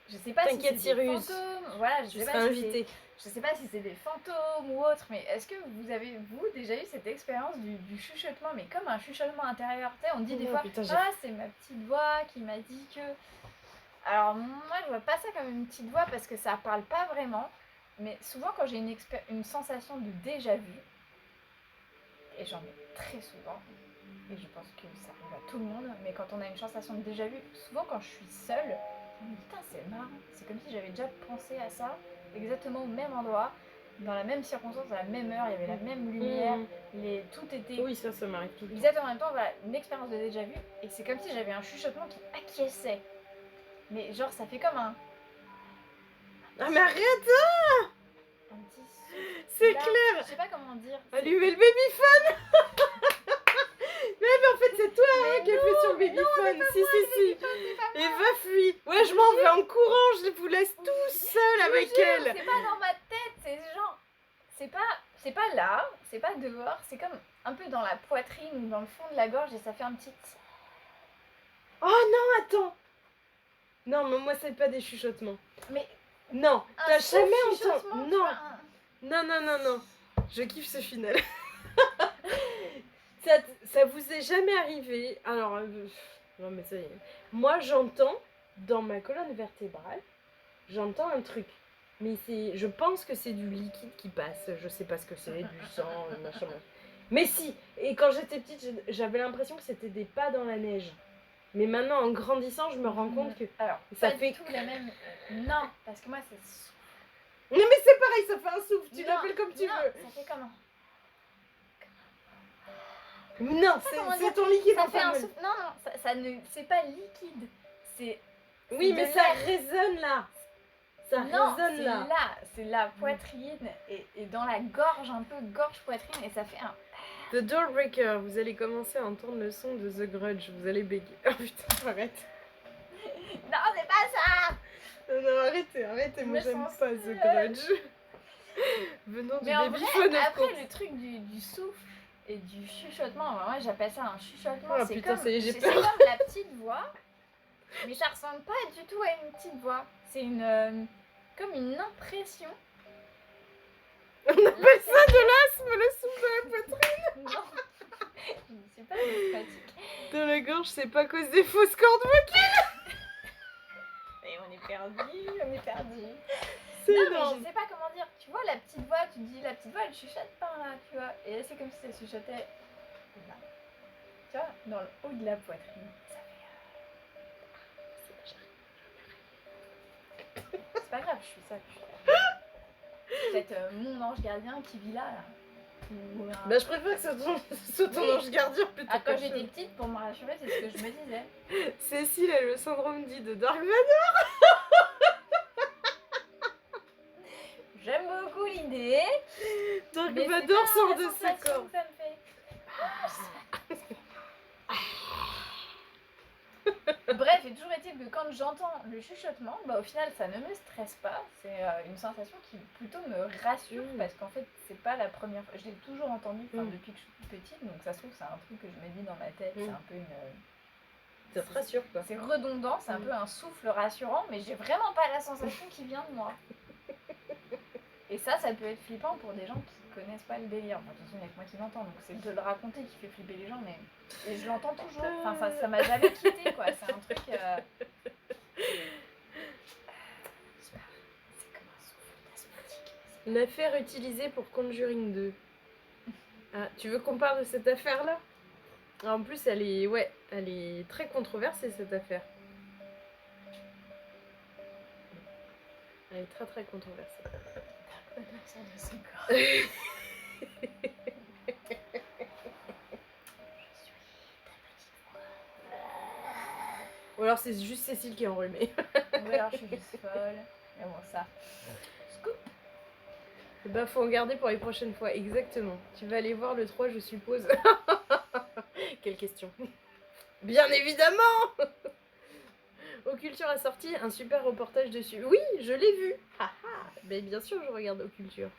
Je sais pas si c'est des Sirius. fantômes. Voilà, Je serai invitée. Je sais pas si c'est des fantômes ou autre, mais est-ce que vous avez, déjà eu cette expérience du chuchotement, mais comme un chuchotement intérieur? Tu sais, on dit des fois, putain, ah, c'est ma petite voix qui m'a dit que... Alors, moi, je vois pas ça comme une petite voix parce que ça parle pas vraiment, mais souvent quand j'ai une sensation de déjà-vu, et j'en ai très souvent, et je pense que ça arrive à tout le monde, mais quand on a une sensation de déjà-vu, souvent quand je suis seule, je me dis, putain, c'est marrant, c'est comme si j'avais déjà pensé à ça, exactement au même endroit, dans la même circonstance, à la même heure, il y avait la même lumière, tout était... Oui, ça m'arrive tout le temps. Exactement en même temps, voilà, une expérience de déjà-vu, et c'est comme si j'avais un chuchotement qui acquiesçait. Mais genre, ça fait comme un... Ah mais arrête! Un petit souffle. C'est Là, clair! Je sais pas comment dire. Allumez le babyphone! Mais en fait, c'est toi qui as fait sur le babyphone. Si. Et va fuir. Ouais, je m'en vais en courant, je vous laisse tous seuls avec elle. C'est pas dans ma tête, c'est genre... C'est pas là, c'est pas dehors, c'est comme un peu dans la poitrine ou dans le fond de la gorge et ça fait un petit... Oh non, attends! Non, mais moi, c'est pas des chuchotements. Mais... Non, t'as jamais entendu... Non. Vois, Non. Je kiffe ce final. ça vous est jamais arrivé? Alors, non mais ça y est. Moi, j'entends, dans ma colonne vertébrale, j'entends un truc. Mais je pense que c'est du liquide qui passe. Je sais pas ce que c'est, du sang, machin. Mais si. Et quand j'étais petite, j'avais l'impression que c'était des pas dans la neige. Mais maintenant, en grandissant, je me rends compte que alors, ça pas fait du tout la même... Non, parce que moi, c'est... Non mais c'est pareil, ça fait un souffle. Tu l'appelles comme tu veux. Ça fait comme un... Non, c'est ton liquide. Ça fait un souffle. Non, ça ne... C'est pas liquide. C'est... Oui, mais ça résonne là. Ça résonne là. C'est la poitrine et dans la gorge, un peu gorge-poitrine, et ça fait un... The Doorbreaker, vous allez commencer à entendre le son de The Grudge, vous allez bégayer. Oh putain, arrête. Non, c'est pas ça. Non, arrêtez, moi j'aime pas The Grudge. Venons du babyphone. Après le truc du souffle et du chuchotement, moi j'appelle ça un chuchotement, Oh, c'est putain, comme, ça y est, j'ai c'est peur. comme la petite voix, mais ça ressemble pas du tout à une petite voix. C'est comme une impression. On appelle ça de l'asthme, le souffle de la poitrine. Non, c'est pas asthmatique. Dans la gorge, c'est pas à cause des fausses cordes vocales. Et on est perdu. C'est non, énorme. mais je sais pas comment dire. Tu vois, la petite voix, tu dis la petite voix, elle chuchote par là, tu vois. Et là, c'est comme si elle chuchotait là. Tu vois, dans le haut de la poitrine. Ça fait. C'est pas grave, je suis ça. C'est peut-être mon ange gardien qui vit là. ou un... Bah je préfère que ce soit ton Oui. ange gardien plutôt Ah, quand que j'étais Sean. petite, pour me rassurer, c'est ce que je me disais. Cécile a le syndrome dit de Dark Vador. J'aime beaucoup l'idée, Dark mais c'est Vador pas sort la de ce sensation corps. que ça me fait. Bref, et toujours est-il que quand j'entends le chuchotement, bah au final ça ne me stresse pas, c'est une sensation qui plutôt me rassure parce qu'en fait c'est pas la première fois, je l'ai toujours entendu depuis que je suis toute petite, donc ça se trouve c'est un truc que je me dis dans ma tête, c'est un peu une... Ça te rassure quoi. C'est redondant, c'est un peu un souffle rassurant, mais j'ai vraiment pas la sensation qui vient de moi. Et ça peut être flippant pour des gens qui connaissent pas le délire. Enfin, de toute façon, il y a que moi qui l'entends, donc c'est de le raconter qui fait flipper les gens, mais... Et je l'entends toujours, enfin ça m'a jamais quitté quoi, c'est un truc... C'est comme un souffle asthmatique. L'affaire utilisée pour Conjuring 2. Ah, tu veux qu'on parle de cette affaire-là? En plus, elle est très controversée cette affaire. Elle est très très controversée. Ou alors c'est juste Cécile qui est enrhumée. Ou alors je suis juste folle. Mais bon, ça. Scoop. Bah faut en garder pour les prochaines fois, exactement. Tu vas aller voir le 3, je suppose. Quelle question. Bien évidemment. Occulture a sorti un super reportage dessus. Oui, je l'ai vu. Mais bien sûr, je regarde Occulture.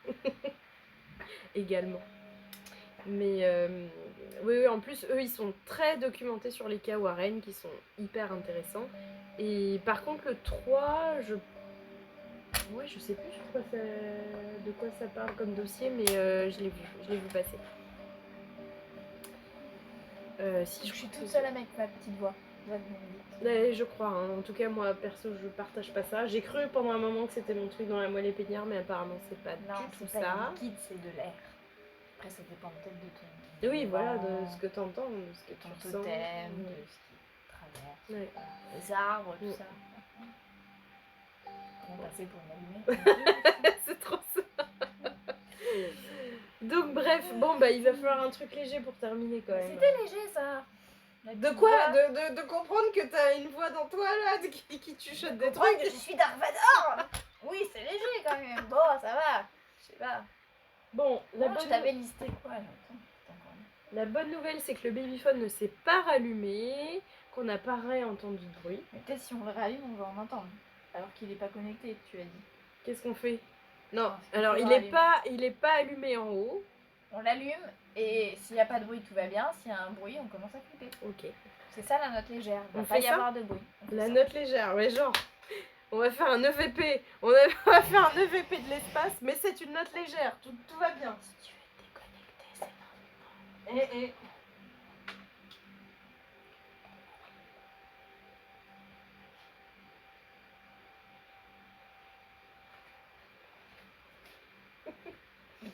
Également. Mais oui, en plus, eux, ils sont très documentés sur les cas Warren, qui sont hyper intéressants. Et par contre, le 3, ouais, je sais plus de quoi ça parle comme dossier, mais je l'ai vu passer. Si Je suis toute seule avec ma petite voix. Je crois, hein. En tout cas moi perso je partage pas ça. J'ai cru pendant un moment que c'était mon truc dans la moelle épinière, mais apparemment c'est pas du tout c'est ça. pas liquide, c'est de l'air. Après ça dépend peut-être de ton... Oui, voilà, de ce que t'entends, de ce que tu ton ressens. totem, de ce qui traverse, Ouais. les arbres, tout ça. Comment passer pour une allumette? C'est trop ça. Donc bref, bon bah il va falloir un truc léger pour terminer quand même. C'était léger ça. De quoi? De comprendre que t'as une voix dans toi là qui te chuchote des trucs. Que je suis Dark Vador. Oui, c'est léger quand même. Bon, ça va. Je sais pas. Bon, Je t'avais listé quoi? La bonne nouvelle, c'est que le babyphone ne s'est pas rallumé, qu'on n'a pas entendu de bruit. Mais peut-être si on le rallume, on va en entendre. Alors qu'il n'est pas connecté, tu as dit. Qu'est-ce qu'on fait? Non, Non, alors il est pas allumé en haut. On l'allume et s'il n'y a pas de bruit, tout va bien. S'il y a un bruit, on commence à flipper. Ok. C'est ça la note légère. Il On va pas fait y ça avoir de bruit. La note légère, ouais, genre. On va faire un EVP. On va faire un EVP de l'espace, mais c'est une note légère. Tout va bien. Si tu veux te déconnecter, c'est maintenant.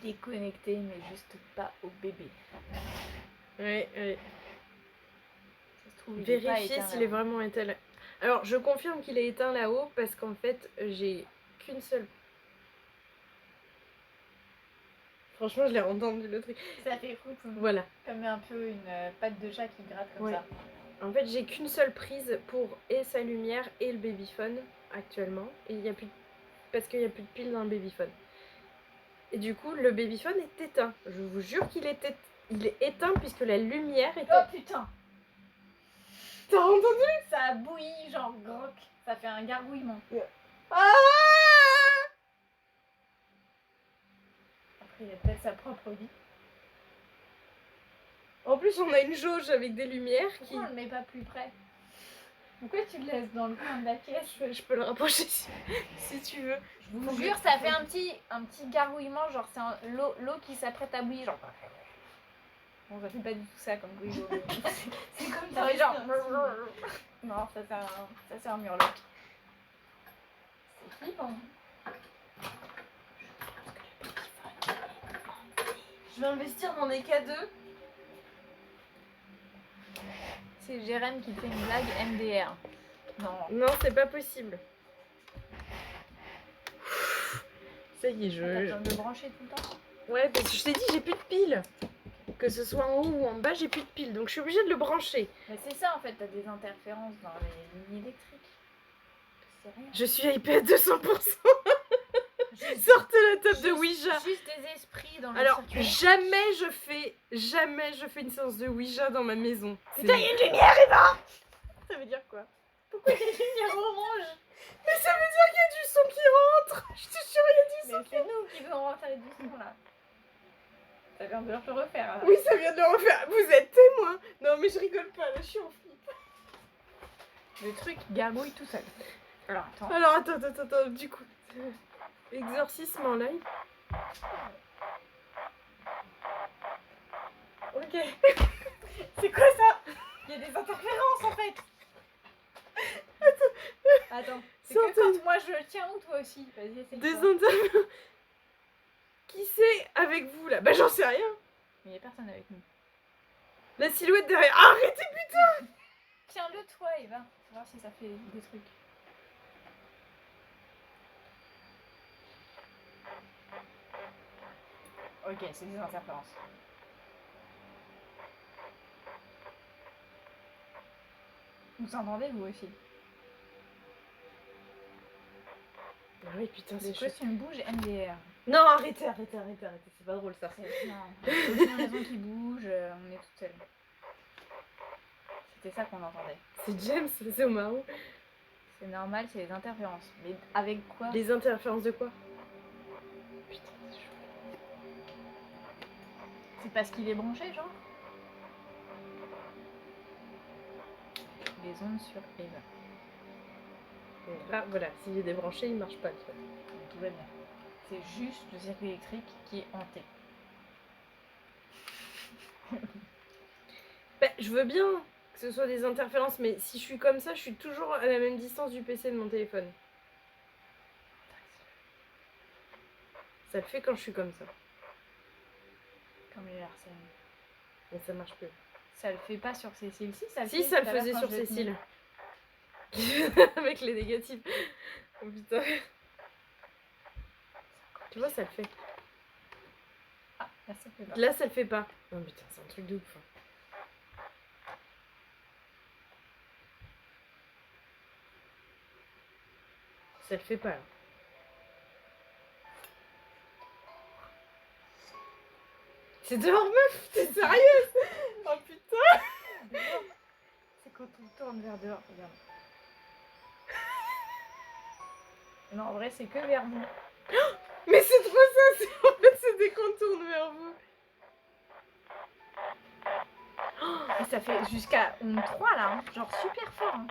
Déconnecté, mais juste pas au bébé. Ouais. Ça se trouve, Vérifier s'il est vraiment éteint. Alors, je confirme qu'il est éteint là-haut parce qu'en fait, j'ai qu'une seule. Franchement, je l'ai entendu le truc. Ça fait fou. Voilà. Comme un peu une patte de chat qui gratte comme ça. En fait, j'ai qu'une seule prise pour et sa lumière et le babyphone actuellement. Et il y a plus parce qu'il n'y a plus de pile dans le babyphone. Et du coup, le babyphone est éteint. Je vous jure qu'il est éteint puisque la lumière est... Oh putain! T'as entendu? Ça a bouilli, genre groc. Ça fait un gargouillement. Ah! Après, il a peut-être sa propre vie. En plus, on a une jauge avec des lumières qui... Pourquoi on le met pas plus près? Pourquoi tu le laisses dans le coin de la pièce? Je peux le rapprocher si tu veux. Je vous jure, ça fait un petit gargouillement, genre c'est l'eau qui s'apprête à bouillir, genre... Bon, ça fait pas du tout ça comme bruit d'eau. C'est comme ça, genre... Non, ça c'est un murloc. C'est flippant. Je vais investir dans des K2. C'est Jérém qui fait une blague MDR. Non. Non, c'est pas possible. Ça y est, T'as besoin de le brancher tout le temps? Ouais, parce que je t'ai dit, j'ai plus de piles. Que ce soit en haut ou en bas, j'ai plus de piles. Donc je suis obligée de le brancher. Mais c'est ça en fait, t'as des interférences dans les lignes électriques. C'est rien. Je suis hypée à 200%. Sortez la table de Ouija. Juste des esprits dans le Alors, circuit. jamais je fais une séance de Ouija dans ma maison. Putain, il y a une lumière, Eva. Ça veut dire quoi? Pourquoi il y a une lumière orange? Mais ça veut dire qu'il y a du son qui rentre. Je te jure, il y a du son. Mais c'est nous qui devons rentrer du son là. Ça vient de le refaire là. Oui, ça vient de le refaire. Vous êtes témoin. Non, mais je rigole pas, là, je suis en flip. Le truc gargouille tout seul. Alors attends. Alors, attends, du coup. Exorcisme en live. Ok. C'est quoi ça? Il y a des interférences en fait. Attends. C'est que quand moi je le tiens ou toi aussi? Vas-y, essaye. Des interférences. Qui c'est avec vous là? Bah, j'en sais rien. Mais il y a personne avec nous. La silhouette derrière. Arrêtez, putain! Tiens-le toi, Eva. On va voir si ça fait des trucs. Ok, c'est des interférences. Vous entendez vous aussi? Ah oui, putain, C'est c'est quoi chaud. si une bouge MDR? Non, arrêtez, c'est pas drôle ça. Non, aucune raison qui bouge, on est toute seule. C'était ça qu'on entendait. C'est James, c'est Omaru. C'est normal, c'est les interférences. Mais avec quoi? Les interférences de quoi? Putain, c'est chaud. C'est parce qu'il est branché, genre? Les ondes sur Eva. Ah, voilà, s'il est débranché, il marche pas le truc. Donc, tout va bien. C'est juste le circuit électrique qui est hanté. Bah, je veux bien que ce soit des interférences, mais si je suis comme ça, je suis toujours à la même distance du PC de mon téléphone. Ça le fait quand je suis comme ça. Comme les Larsen. Mais ça marche plus. Ça le fait pas sur Cécile. Si, ça le Si, fait. ça le tout à l'heure faisait quand sur je l'ai Cécile. tenu. Avec les négatifs. Oh putain. Tu vois, ça le fait. Ah, là, ça fait pas. Là, ça le fait pas. Oh putain, c'est un truc de ouf. Hein. Ça le fait pas là. C'est dehors, meuf. T'es sérieuse? Oh putain. Dehors. C'est quand on tourne vers dehors, regarde. Non, en vrai, c'est que vers vous. Mais c'est trop ça, en fait c'est des contours vers vous. Et ça fait jusqu'à onde 3 là, hein. Genre super fort. Hein.